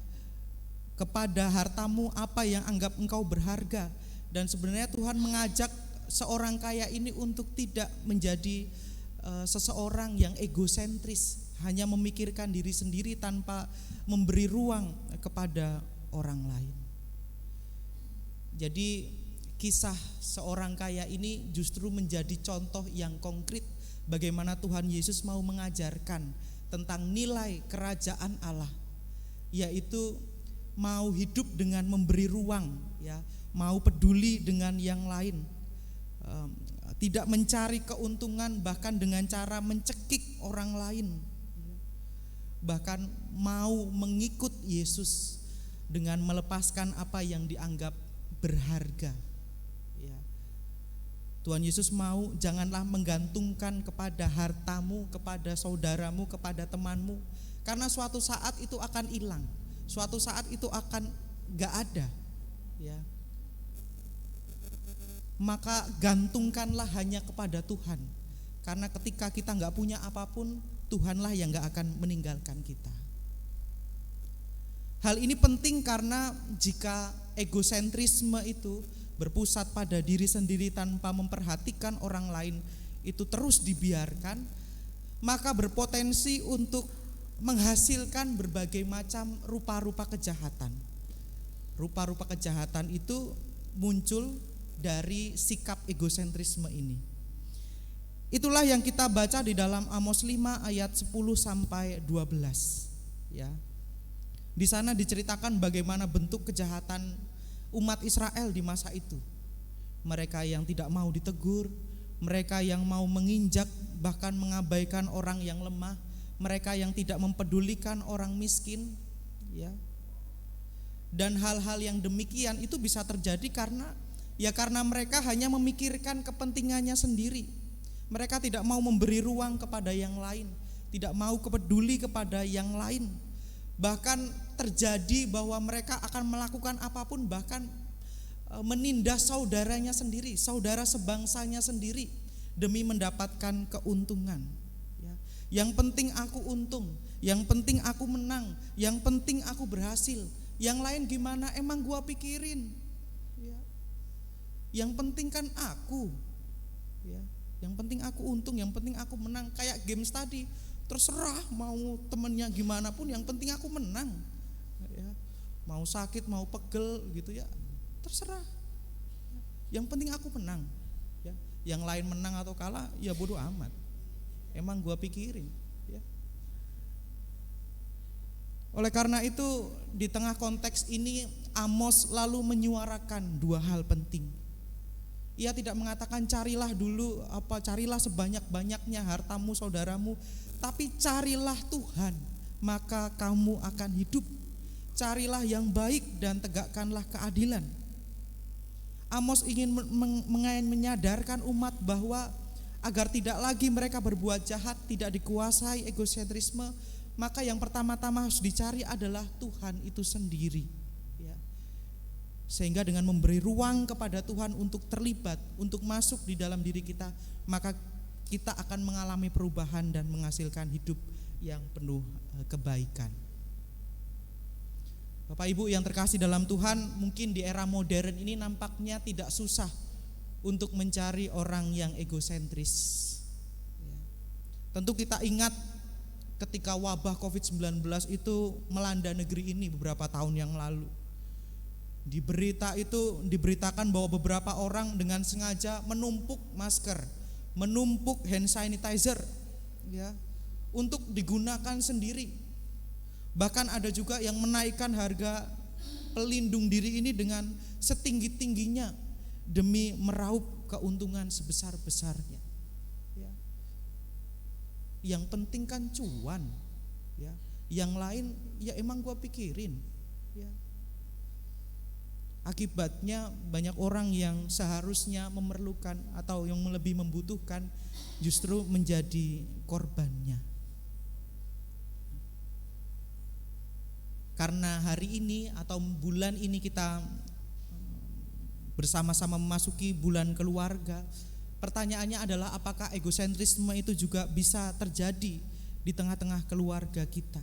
kepada hartamu apa yang anggap engkau berharga. Dan sebenarnya Tuhan mengajak seorang kaya ini untuk tidak menjadi seseorang yang egosentris, hanya memikirkan diri sendiri tanpa memberi ruang kepada orang lain. Jadi kisah seorang kaya ini justru menjadi contoh yang konkret bagaimana Tuhan Yesus mau mengajarkan tentang nilai kerajaan Allah, yaitu mau hidup dengan memberi ruang, ya, mau peduli dengan yang lain, tidak mencari keuntungan bahkan dengan cara mencekik orang lain, bahkan mau mengikut Yesus dengan melepaskan apa yang dianggap berharga, ya. Tuhan Yesus mau janganlah menggantungkan kepada hartamu, kepada saudaramu, kepada temanmu, karena suatu saat itu akan hilang, suatu saat itu akan gak ada, ya. Maka gantungkanlah hanya kepada Tuhan, karena ketika kita gak punya apapun, Tuhanlah yang gak akan meninggalkan kita. Hal ini penting karena jika egosentrisme itu berpusat pada diri sendiri tanpa memperhatikan orang lain itu terus dibiarkan, maka berpotensi untuk menghasilkan berbagai macam rupa-rupa kejahatan. Rupa-rupa kejahatan itu muncul dari sikap egosentrisme ini. Itulah yang kita baca di dalam Amos 5 ayat 10 sampai 12, ya. Di sana diceritakan bagaimana bentuk kejahatan umat Israel di masa itu. Mereka yang tidak mau ditegur, mereka yang mau menginjak bahkan mengabaikan orang yang lemah, mereka yang tidak mempedulikan orang miskin, ya. Dan hal-hal yang demikian itu bisa terjadi karena mereka hanya memikirkan kepentingannya sendiri. Mereka tidak mau memberi ruang kepada yang lain, tidak mau peduli kepada yang lain. Bahkan terjadi bahwa mereka akan melakukan apapun, bahkan menindas saudaranya sendiri, saudara sebangsanya sendiri demi mendapatkan keuntungan, ya. Yang penting aku untung, yang penting aku menang, yang penting aku berhasil. Yang lain gimana emang gua pikirin, ya. Yang penting kan aku, ya. Yang penting aku untung, yang penting aku menang. Kayak games tadi, terserah mau temennya gimana pun, yang penting aku menang, ya. mau sakit, mau pegel gitu ya, terserah. Yang penting aku menang. Ya. Yang lain menang atau kalah ya bodoh amat. Emang gua pikirin. Ya. Oleh karena itu di tengah konteks ini Amos lalu menyuarakan dua hal penting. Ia tidak mengatakan carilah sebanyak-banyaknya hartamu saudaramu, tapi carilah Tuhan, maka kamu akan hidup. Carilah yang baik dan tegakkanlah keadilan. Amos ingin menyadarkan umat bahwa agar tidak lagi mereka berbuat jahat, tidak dikuasai egosentrisme, maka yang pertama-tama harus dicari adalah Tuhan itu sendiri. Ya. Sehingga dengan memberi ruang kepada Tuhan untuk terlibat, untuk masuk di dalam diri kita, maka kita akan mengalami perubahan dan menghasilkan hidup yang penuh kebaikan. Bapak Ibu yang terkasih dalam Tuhan, mungkin di era modern ini nampaknya tidak susah untuk mencari orang yang egosentris. Ya. Tentu kita ingat ketika wabah COVID-19 itu melanda negeri ini beberapa tahun yang lalu. Di berita itu diberitakan bahwa beberapa orang dengan sengaja menumpuk masker, menumpuk hand sanitizer, ya, untuk digunakan sendiri. Bahkan ada juga yang menaikkan harga pelindung diri ini dengan setinggi-tingginya demi meraup keuntungan sebesar-besarnya. Ya. Yang penting kan cuan, ya. Yang lain ya emang gua pikirin, ya. Akibatnya banyak orang yang seharusnya memerlukan atau yang lebih membutuhkan justru menjadi korbannya. Karena hari ini atau bulan ini kita bersama-sama memasuki bulan keluarga, pertanyaannya adalah apakah egosentrisme itu juga bisa terjadi di tengah-tengah keluarga kita?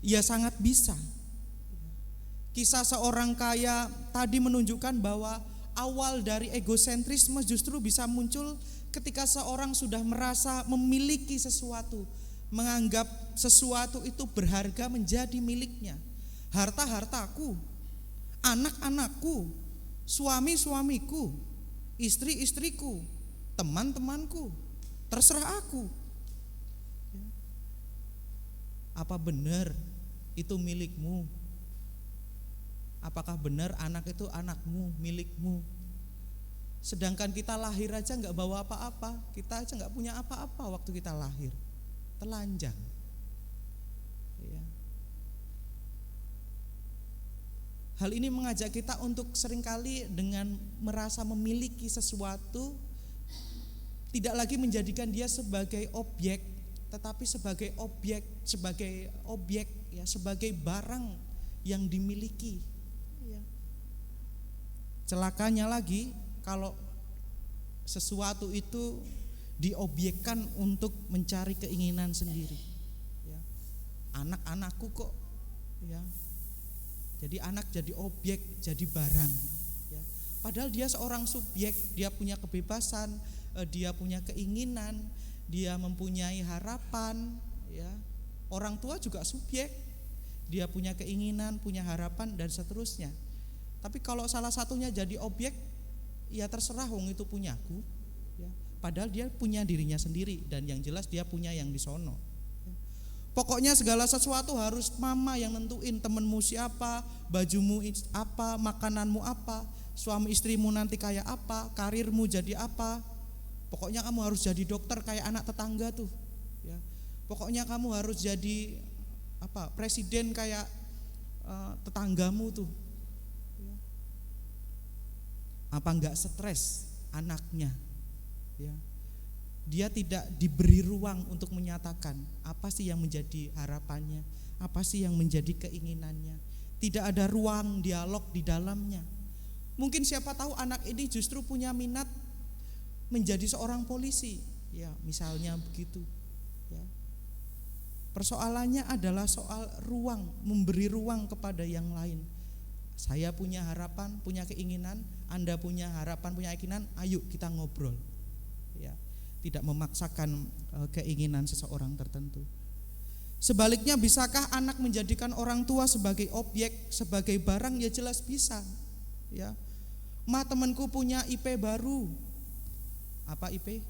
Ya sangat bisa. Kisah seorang kaya tadi menunjukkan bahwa awal dari egosentrisme justru bisa muncul ketika seorang sudah merasa memiliki sesuatu, menganggap sesuatu itu berharga menjadi miliknya. Harta-hartaku, anak-anakku, suami-suamiku, istri-istriku, teman-temanku, terserah aku. Apa benar itu milikmu? Apakah benar anak itu anakmu, milikmu? Sedangkan kita lahir aja gak bawa apa-apa, kita aja gak punya apa-apa waktu kita lahir. Telanjang. Ya. Hal ini mengajak kita untuk seringkali dengan merasa memiliki sesuatu tidak lagi menjadikan dia sebagai objek, tetapi sebagai objek ya, sebagai barang yang dimiliki. Ya. Celakanya lagi kalau sesuatu itu diobjekkan untuk mencari keinginan sendiri. Ya. Anak-anakku kok, ya. Jadi anak jadi objek, jadi barang. Ya. Padahal dia seorang subjek, dia punya kebebasan, dia punya keinginan, dia mempunyai harapan. Ya. Orang tua juga subjek, dia punya keinginan, punya harapan dan seterusnya. Tapi kalau salah satunya jadi objek, ya terserah, wong itu punyaku. Ya. Padahal dia punya dirinya sendiri dan yang jelas dia punya yang di sono. Pokoknya segala sesuatu harus mama yang nentuin, temenmu siapa, bajumu apa, makananmu apa, suami istrimu nanti kayak apa, karirmu jadi apa. Pokoknya kamu harus jadi dokter kayak anak tetangga tuh. Ya. Pokoknya kamu harus jadi presiden kayak tetanggamu tuh. Ya. Apa enggak stres anaknya? Ya. Dia tidak diberi ruang untuk menyatakan apa sih yang menjadi harapannya, apa sih yang menjadi keinginannya. Tidak ada ruang dialog di dalamnya. Mungkin siapa tahu anak ini justru punya minat menjadi seorang polisi, ya misalnya begitu. Ya. Persoalannya adalah soal ruang, memberi ruang kepada yang lain. Saya punya harapan, punya keinginan, Anda punya harapan, punya keinginan, ayo kita ngobrol. Ya, tidak memaksakan keinginan seseorang tertentu. Sebaliknya, bisakah anak menjadikan orang tua sebagai objek, sebagai barang? Ya jelas bisa. Ya. Ma, temanku punya IP baru. Apa IP?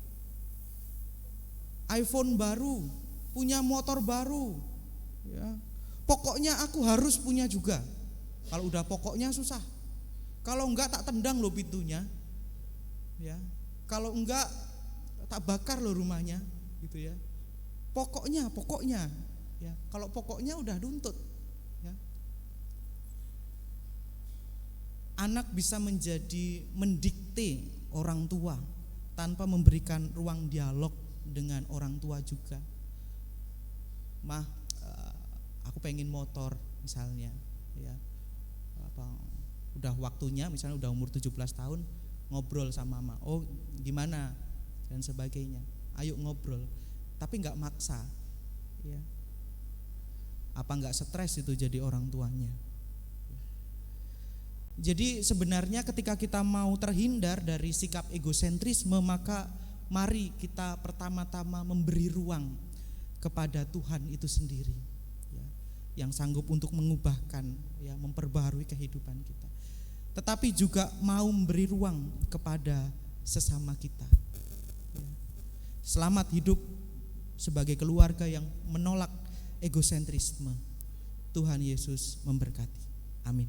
iPhone baru, punya motor baru. Ya. Pokoknya aku harus punya juga. Kalau udah pokoknya susah. Kalau enggak tak tendang loh pintunya. Ya. Kalau enggak tak bakar loh rumahnya, gitu ya. Pokoknya. Ya. Kalau pokoknya udah nuntut. Ya. Anak bisa menjadi mendikte orang tua tanpa memberikan ruang dialog dengan orang tua juga. Mah, aku pengen motor misalnya, ya. Udah waktunya, misalnya udah umur 17 tahun, ngobrol sama mama. Oh, gimana dan sebagainya. Ayo ngobrol, tapi nggak maksa, ya. Apa nggak stres itu jadi orang tuanya? Jadi sebenarnya ketika kita mau terhindar dari sikap egosentrisme, maka mari kita pertama-tama memberi ruang kepada Tuhan itu sendiri, ya, yang sanggup untuk mengubahkan, ya, memperbaharui kehidupan kita. Tetapi juga mau memberi ruang kepada sesama kita. Ya. Selamat hidup sebagai keluarga yang menolak egosentrisme. Tuhan Yesus memberkati. Amin.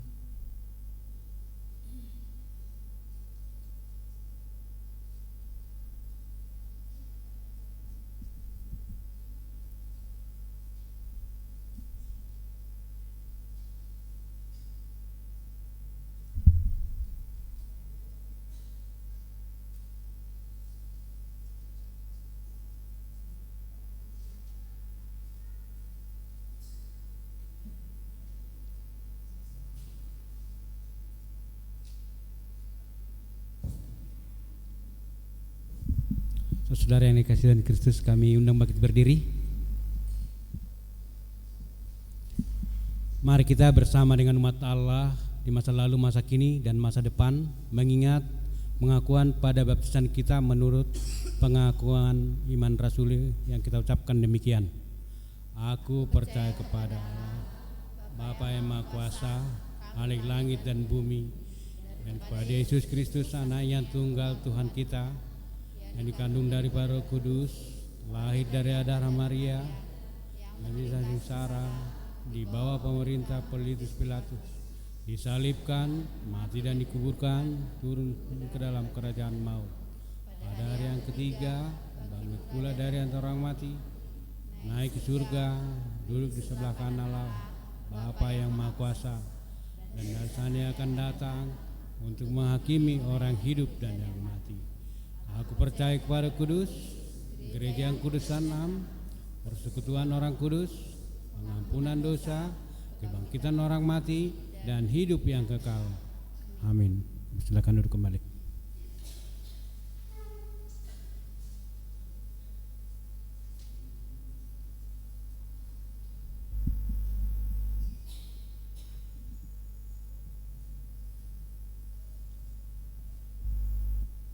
Saudara yang dikasihi Tuhan Kristus, kami undang bangkit berdiri. Mari kita bersama dengan umat Allah di masa lalu, masa kini, dan masa depan mengingat pengakuan pada baptisan kita menurut pengakuan iman rasuli yang kita ucapkan demikian. Aku percaya kepada Allah, Bapa yang Maha Kuasa, Khalik langit dan bumi, dan kepada Yesus Kristus, Anak yang tunggal Tuhan kita, yang dikandung dari Roh Kudus, lahir dari darah Maria, yang disengsara, di bawah pemerintah Pontius Pilatus, disalibkan, mati dan dikuburkan, turun ke dalam kerajaan maut. Pada hari yang ketiga, bangkit pula dari antara orang mati, naik ke surga, duduk di sebelah kanan Allah, Bapa yang Maha Kuasa, dan dari sana akan datang untuk menghakimi orang hidup dan yang mati. Aku percaya kepada kudus, gereja yang kudus dan persekutuan orang kudus, pengampunan dosa, kebangkitan orang mati, dan hidup yang kekal. Amin. Silakan duduk kembali.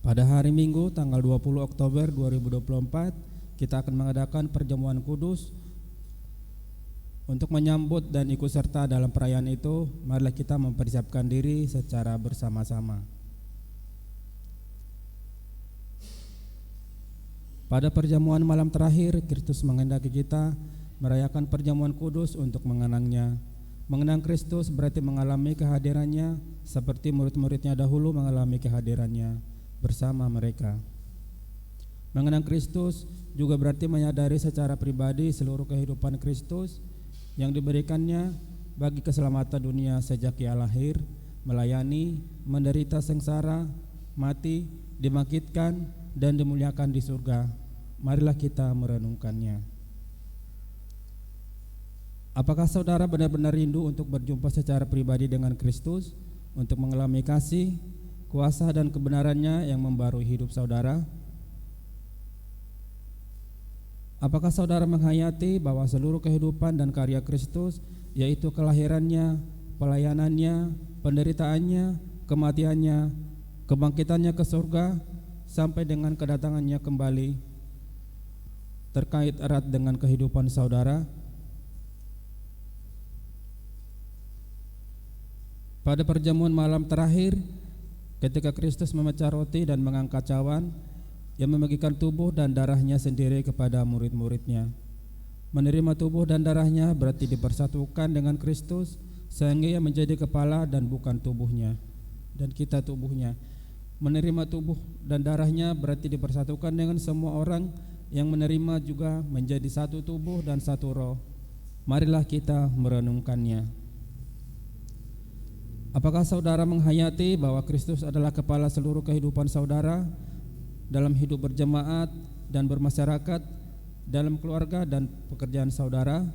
Pada hari Minggu tanggal 20 Oktober 2024 kita akan mengadakan perjamuan kudus. Untuk menyambut dan ikut serta dalam perayaan itu, marilah kita mempersiapkan diri secara bersama-sama. Pada perjamuan malam terakhir, Kristus menghendaki kita merayakan perjamuan kudus untuk mengenangnya. Mengenang Kristus berarti mengalami kehadirannya seperti murid-muridnya dahulu mengalami kehadirannya bersama mereka. Mengenang Kristus juga berarti menyadari secara pribadi seluruh kehidupan Kristus yang diberikannya bagi keselamatan dunia sejak ia lahir, melayani, menderita sengsara, mati, dibangkitkan, dan dimuliakan di surga. Marilah kita merenungkannya. Apakah saudara benar-benar rindu untuk berjumpa secara pribadi dengan Kristus, untuk mengalami kasih, kuasa dan kebenarannya yang membarui hidup saudara? Apakah saudara menghayati bahwa seluruh kehidupan dan karya Kristus, yaitu kelahirannya, pelayanannya, penderitaannya, kematiannya, kebangkitannya ke surga, sampai dengan kedatangannya kembali, terkait erat dengan kehidupan saudara? Pada perjamuan malam terakhir, ketika Kristus memecah roti dan mengangkat cawan, Ia membagikan tubuh dan darahnya sendiri kepada murid-muridnya. Menerima tubuh dan darahnya berarti dipersatukan dengan Kristus, sehingga Ia menjadi kepala dan bukan tubuhnya, dan kita tubuhnya. Menerima tubuh dan darahnya berarti dipersatukan dengan semua orang yang menerima juga menjadi satu tubuh dan satu roh. Marilah kita merenungkannya. Apakah saudara menghayati bahwa Kristus adalah kepala seluruh kehidupan saudara dalam hidup berjemaat dan bermasyarakat, dalam keluarga dan pekerjaan saudara?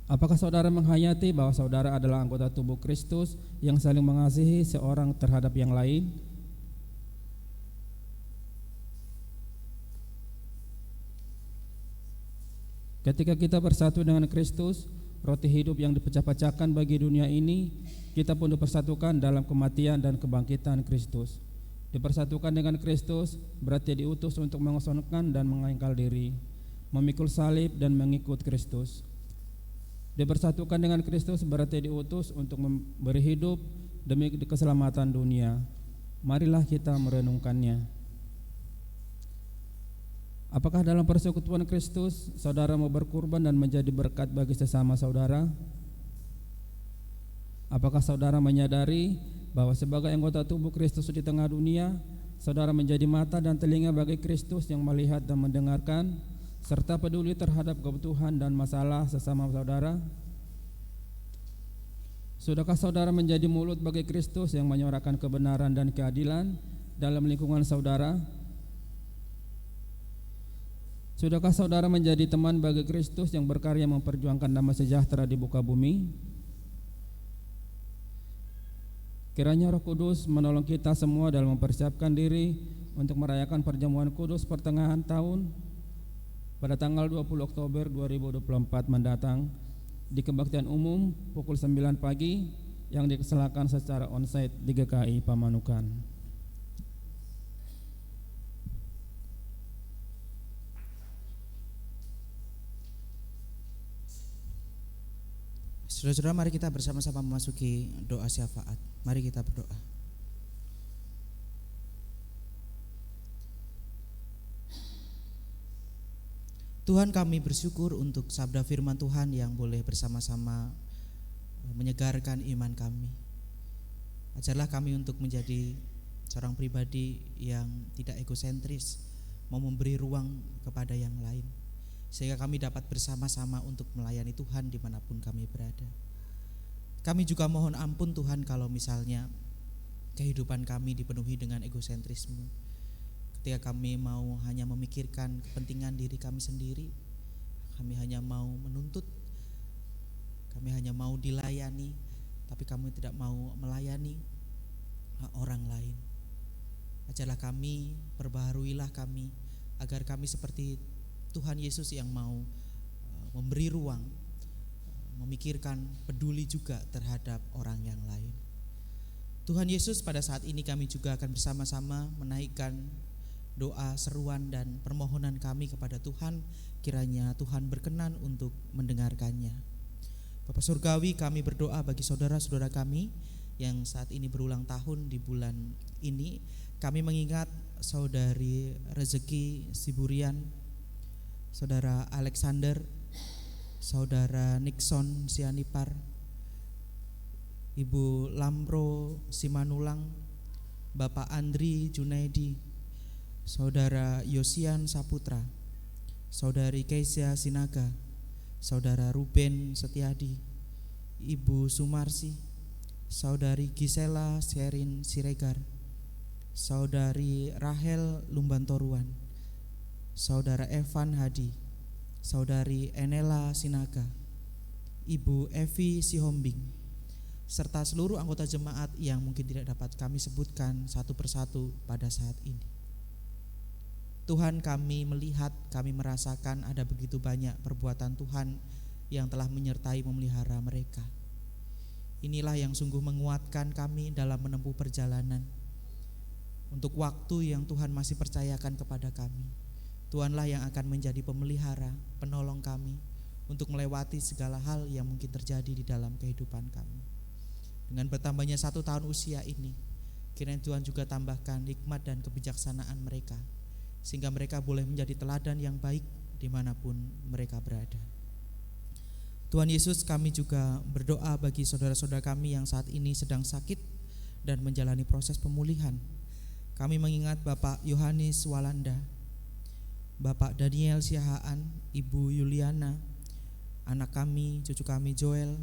Apakah saudara menghayati bahwa saudara adalah anggota tubuh Kristus yang saling mengasihi seorang terhadap yang lain? Ketika kita bersatu dengan Kristus, roti hidup yang dipecah-pecahkan bagi dunia ini, kita pun dipersatukan dalam kematian dan kebangkitan Kristus. Dipersatukan dengan Kristus berarti diutus untuk mengosongkan dan mengingkar diri, memikul salib dan mengikut Kristus. Dipersatukan dengan Kristus berarti diutus untuk memberi hidup demi keselamatan dunia. Marilah kita merenungkannya. Apakah dalam persekutuan Kristus saudara mau berkurban dan menjadi berkat bagi sesama saudara? Apakah saudara menyadari bahwa sebagai anggota tubuh Kristus di tengah dunia, saudara menjadi mata dan telinga bagi Kristus yang melihat dan mendengarkan, serta peduli terhadap kebutuhan dan masalah sesama saudara? Sudahkah saudara menjadi mulut bagi Kristus yang menyuarakan kebenaran dan keadilan dalam lingkungan saudara? Sudahkah saudara menjadi teman bagi Kristus yang berkarya memperjuangkan damai sejahtera di muka bumi? Kiranya Roh Kudus menolong kita semua dalam mempersiapkan diri untuk merayakan perjamuan kudus pertengahan tahun pada tanggal 20 Oktober 2024 mendatang di kebaktian umum pukul 9 pagi yang dilaksanakan secara onsite di GKI Pamanukan.
Saudara-saudara, mari kita bersama-sama memasuki doa syafaat. Mari kita berdoa. Tuhan, kami bersyukur untuk sabda firman Tuhan yang boleh bersama-sama menyegarkan iman kami. Ajarlah kami untuk menjadi seorang pribadi yang tidak egosentris, mau memberi ruang kepada yang lain, sehingga kami dapat bersama-sama untuk melayani Tuhan dimanapun kami berada. Kami juga mohon ampun Tuhan kalau misalnya kehidupan kami dipenuhi dengan egosentrisme, ketika kami mau hanya memikirkan kepentingan diri kami sendiri, kami hanya mau menuntut, kami hanya mau dilayani, tapi kami tidak mau melayani orang lain. Ajarlah kami, perbaharuilah kami, agar kami seperti Tuhan Yesus yang mau memberi ruang, memikirkan, peduli juga terhadap orang yang lain. Tuhan Yesus, pada saat ini kami juga akan bersama-sama menaikkan doa, seruan dan permohonan kami kepada Tuhan. Kiranya Tuhan berkenan untuk mendengarkannya. Bapa Surgawi, kami berdoa bagi saudara-saudara kami yang saat ini berulang tahun di bulan ini. Kami mengingat saudari Rezeki Siburian, saudara Alexander, saudara Nixon Sianipar, Ibu Lamro Simanulang, Bapak Andri Junaidi, saudara Yosian Saputra, saudari Keisha Sinaga, saudara Ruben Setiadi, Ibu Sumarsi, saudari Gisela Sherin Siregar, saudari Rahel Lumbantoruan, saudara Evan Hadi, saudari Enela Sinaga, Ibu Evi Sihombing, serta seluruh anggota jemaat yang mungkin tidak dapat kami sebutkan satu persatu pada saat ini. Tuhan, kami melihat, kami merasakan ada begitu banyak perbuatan Tuhan yang telah menyertai memelihara mereka. Inilah yang sungguh menguatkan kami dalam menempuh perjalanan. Untuk waktu yang Tuhan masih percayakan kepada kami, Tuhanlah yang akan menjadi pemelihara, penolong kami untuk melewati segala hal yang mungkin terjadi di dalam kehidupan kami. Dengan bertambahnya 1 tahun usia ini, kiranya Tuhan juga tambahkan hikmat dan kebijaksanaan mereka, sehingga mereka boleh menjadi teladan yang baik dimanapun mereka berada. Tuhan Yesus, kami juga berdoa bagi saudara-saudara kami yang saat ini sedang sakit dan menjalani proses pemulihan. Kami mengingat Bapak Yohanes Walanda, Bapak Daniel Siahaan, Ibu Yuliana, anak kami, cucu kami Joel,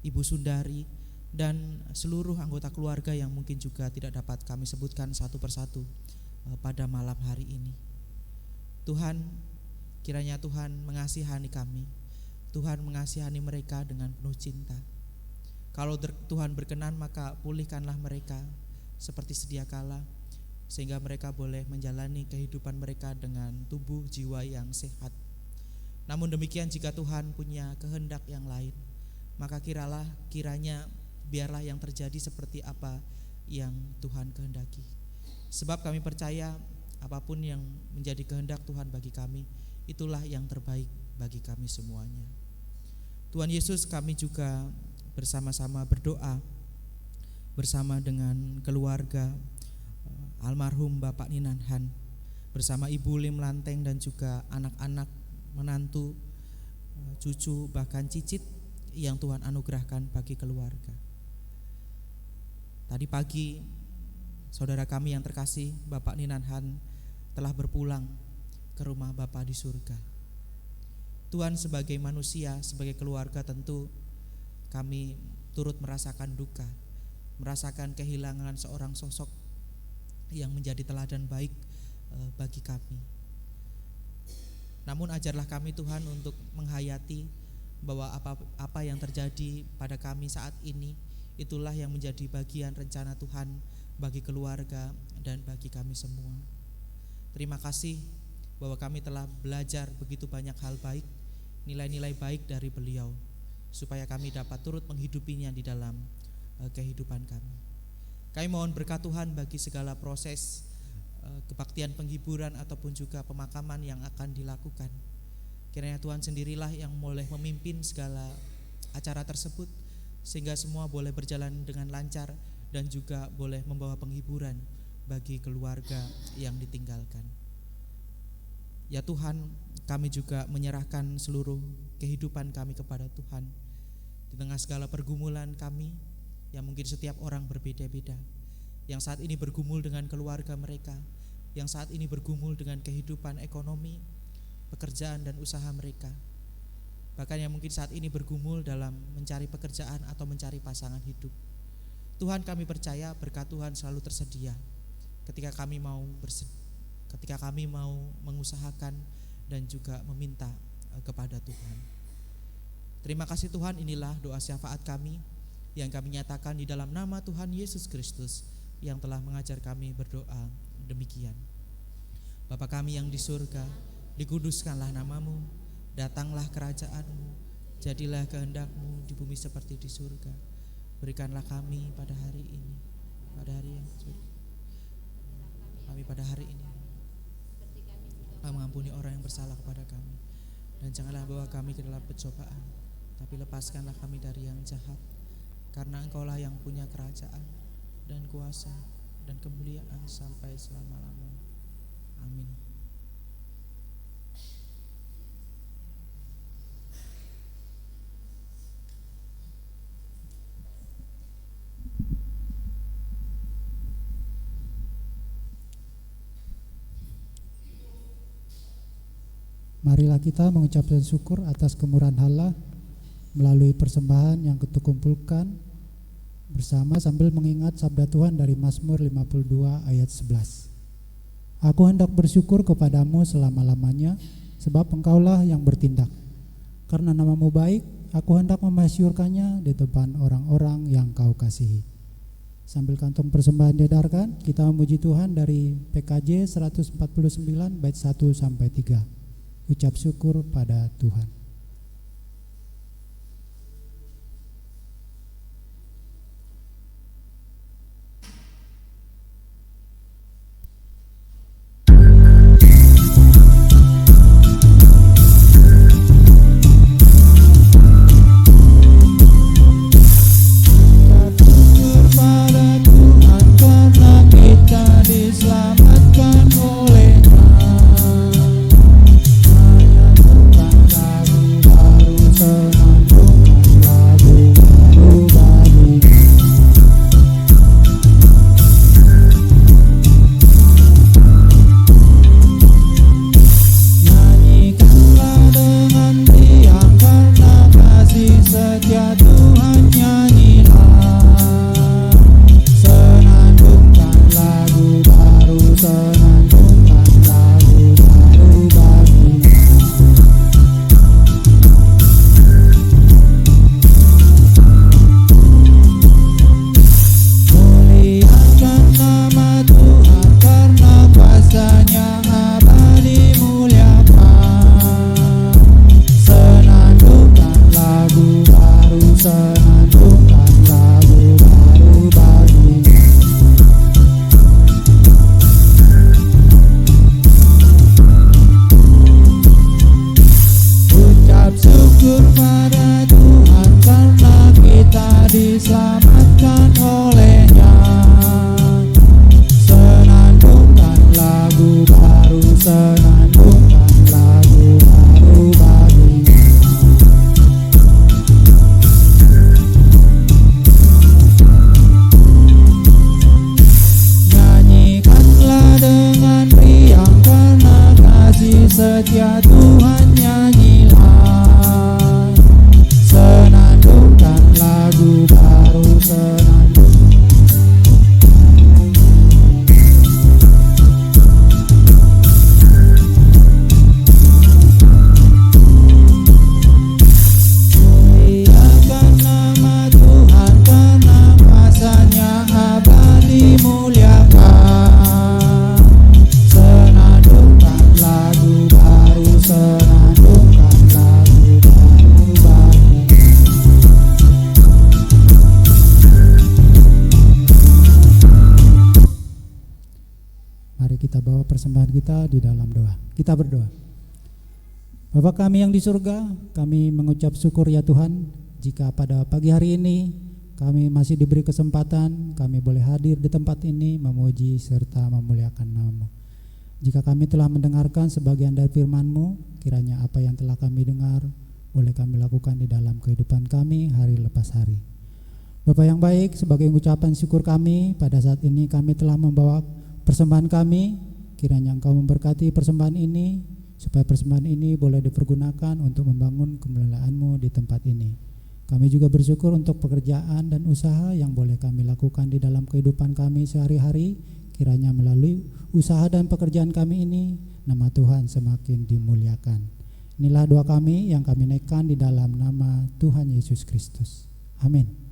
Ibu Sundari, dan seluruh anggota keluarga yang mungkin juga tidak dapat kami sebutkan satu persatu pada malam hari ini. Tuhan, kiranya Tuhan mengasihani kami, Tuhan mengasihani mereka dengan penuh cinta. Kalau Tuhan berkenan, maka pulihkanlah mereka seperti sedia kala, sehingga mereka boleh menjalani kehidupan mereka dengan tubuh jiwa yang sehat. Namun demikian, jika Tuhan punya kehendak yang lain, maka kiranya biarlah yang terjadi seperti apa yang Tuhan kehendaki. Sebab kami percaya apapun yang menjadi kehendak Tuhan bagi kami, itulah yang terbaik bagi kami semuanya. Tuhan Yesus, kami juga bersama-sama berdoa bersama dengan keluarga almarhum Bapak Ninanhan, bersama Ibu Lim Lanteng dan juga anak-anak, menantu, cucu, bahkan cicit yang Tuhan anugerahkan bagi keluarga. Tadi pagi saudara kami yang terkasih, Bapak Ninanhan, telah berpulang ke rumah Bapak di surga. Tuhan, sebagai manusia, sebagai keluarga, tentu kami turut merasakan duka, merasakan kehilangan seorang sosok yang menjadi teladan baik bagi kami. Namun ajarlah kami Tuhan untuk menghayati bahwa apa yang terjadi pada kami saat ini, itulah yang menjadi bagian rencana Tuhan bagi keluarga dan bagi kami semua. Terima kasih bahwa kami telah belajar begitu banyak hal baik, nilai-nilai baik dari beliau, supaya kami dapat turut menghidupinya di dalam kehidupan kami. Kami mohon berkat Tuhan bagi segala proses kebaktian penghiburan ataupun juga pemakaman yang akan dilakukan. Kiranya Tuhan sendirilah yang boleh memimpin segala acara tersebut, sehingga semua boleh berjalan dengan lancar dan juga boleh membawa penghiburan bagi keluarga yang ditinggalkan. Ya Tuhan, kami juga menyerahkan seluruh kehidupan kami kepada Tuhan. Di tengah segala pergumulan kami, yang mungkin setiap orang berbeda-beda, yang saat ini bergumul dengan keluarga mereka, yang saat ini bergumul dengan kehidupan ekonomi, pekerjaan dan usaha mereka, bahkan yang mungkin saat ini bergumul dalam mencari pekerjaan atau mencari pasangan hidup. Tuhan, kami percaya berkat Tuhan selalu tersedia ketika kami mau mengusahakan dan juga meminta kepada Tuhan. Terima kasih Tuhan, inilah doa syafaat kami yang kami nyatakan di dalam nama Tuhan Yesus Kristus yang telah mengajar kami berdoa demikian. Bapa kami yang di surga, dikuduskanlah namamu, datanglah kerajaanmu, jadilah kehendak-Mu di bumi seperti di surga. Berikanlah kami pada hari ini, pada hari ini mengampuni orang yang bersalah kepada kami, dan janganlah bawa kami ke dalam pencobaan, tapi lepaskanlah kami dari yang jahat, karena Engkaulah yang punya kerajaan dan kuasa dan kemuliaan sampai selama-lamanya. Amin.
Marilah kita mengucapkan syukur atas kemurahan Allah melalui persembahan yang kita kumpulkan bersama sambil mengingat sabda Tuhan dari Mazmur 52 ayat 11. Aku hendak bersyukur kepadamu selama-lamanya, sebab Engkaulah yang bertindak. Karena namamu baik, aku hendak memasyurkannya di depan orang-orang yang Kau kasihi. Sambil kantong persembahan diedarkan, kita memuji Tuhan dari PKJ 149 bait 1 sampai 3. Ucap syukur pada Tuhan. Tuhan nyanyilah, senandungkan lagu baru, senandung. Muliakan nama Tuhan karena kuasa-Nya abadi, muliakan. Senandungkan lagu baru, senandungkan lagu baru bagi. Mari kita bawa persembahan kita di dalam doa. Kita berdoa. Bapa kami yang di surga, kami mengucap syukur ya Tuhan, jika pada pagi hari ini kami masih diberi kesempatan, kami boleh hadir di tempat ini memuji serta memuliakan nama-Mu. Jika kami telah mendengarkan sebagian dari firman-Mu, kiranya apa yang telah kami dengar boleh kami lakukan di dalam kehidupan kami hari lepas hari. Bapa yang baik, sebagai ucapan syukur kami, pada saat ini kami telah membawa persembahan kami, kiranya Engkau memberkati persembahan ini, supaya persembahan ini boleh dipergunakan untuk membangun kemuliaan-Mu di tempat ini. Kami juga bersyukur untuk pekerjaan dan usaha yang boleh kami lakukan di dalam kehidupan kami sehari-hari. Kiranya melalui usaha dan pekerjaan kami ini, nama Tuhan semakin dimuliakan. Inilah doa kami yang kami naikkan di dalam nama Tuhan Yesus Kristus. Amin.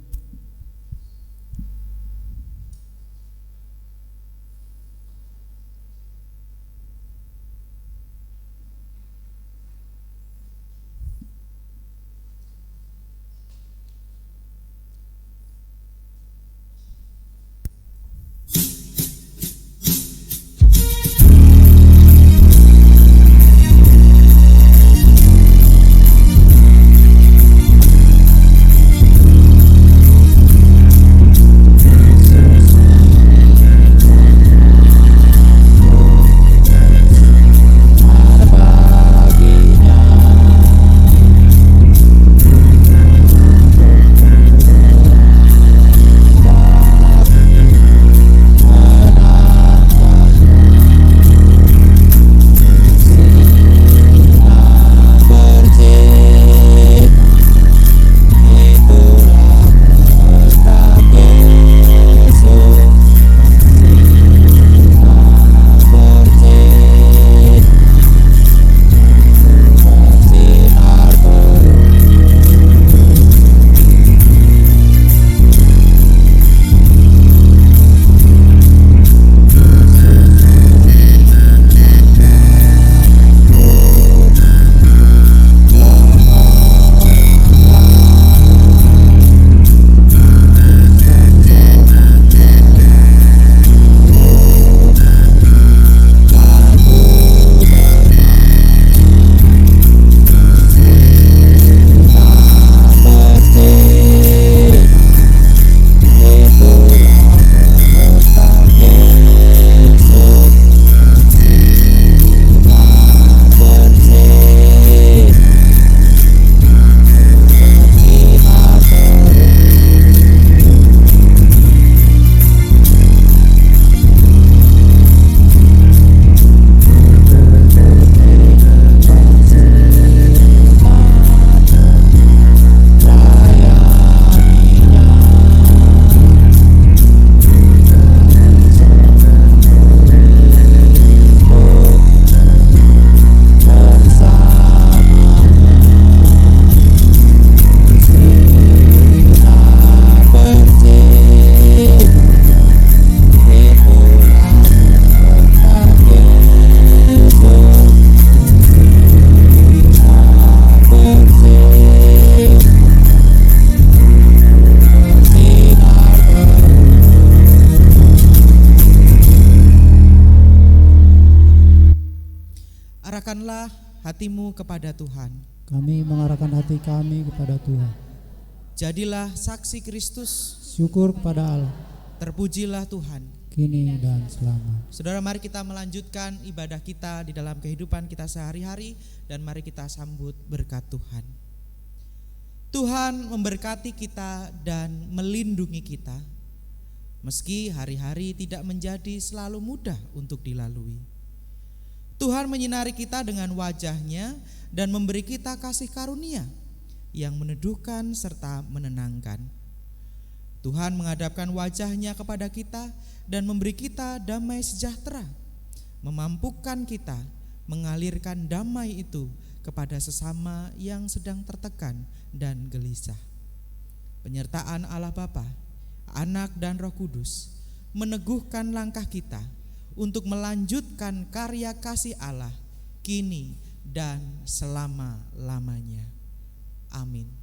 Arahkanlah hatimu kepada Tuhan.
Kami mengarahkan hati kami kepada Tuhan.
Jadilah saksi Kristus.
Syukur kepada Allah,
Terpujilah Tuhan.
kini dan selama.
Saudara, mari kita melanjutkan ibadah kita di dalam kehidupan kita sehari-hari, dan mari kita sambut berkat Tuhan. Tuhan memberkati kita dan melindungi kita, meski hari-hari tidak menjadi selalu mudah untuk dilalui. Tuhan menyinari kita dengan wajah-Nya dan memberi kita kasih karunia yang meneduhkan serta menenangkan. Tuhan menghadapkan wajah-Nya kepada kita dan memberi kita damai sejahtera, memampukan kita mengalirkan damai itu kepada sesama yang sedang tertekan dan gelisah. Penyertaan Allah Bapa, Anak dan Roh Kudus meneguhkan langkah kita untuk melanjutkan karya kasih Allah kini dan selama-lamanya. Amin.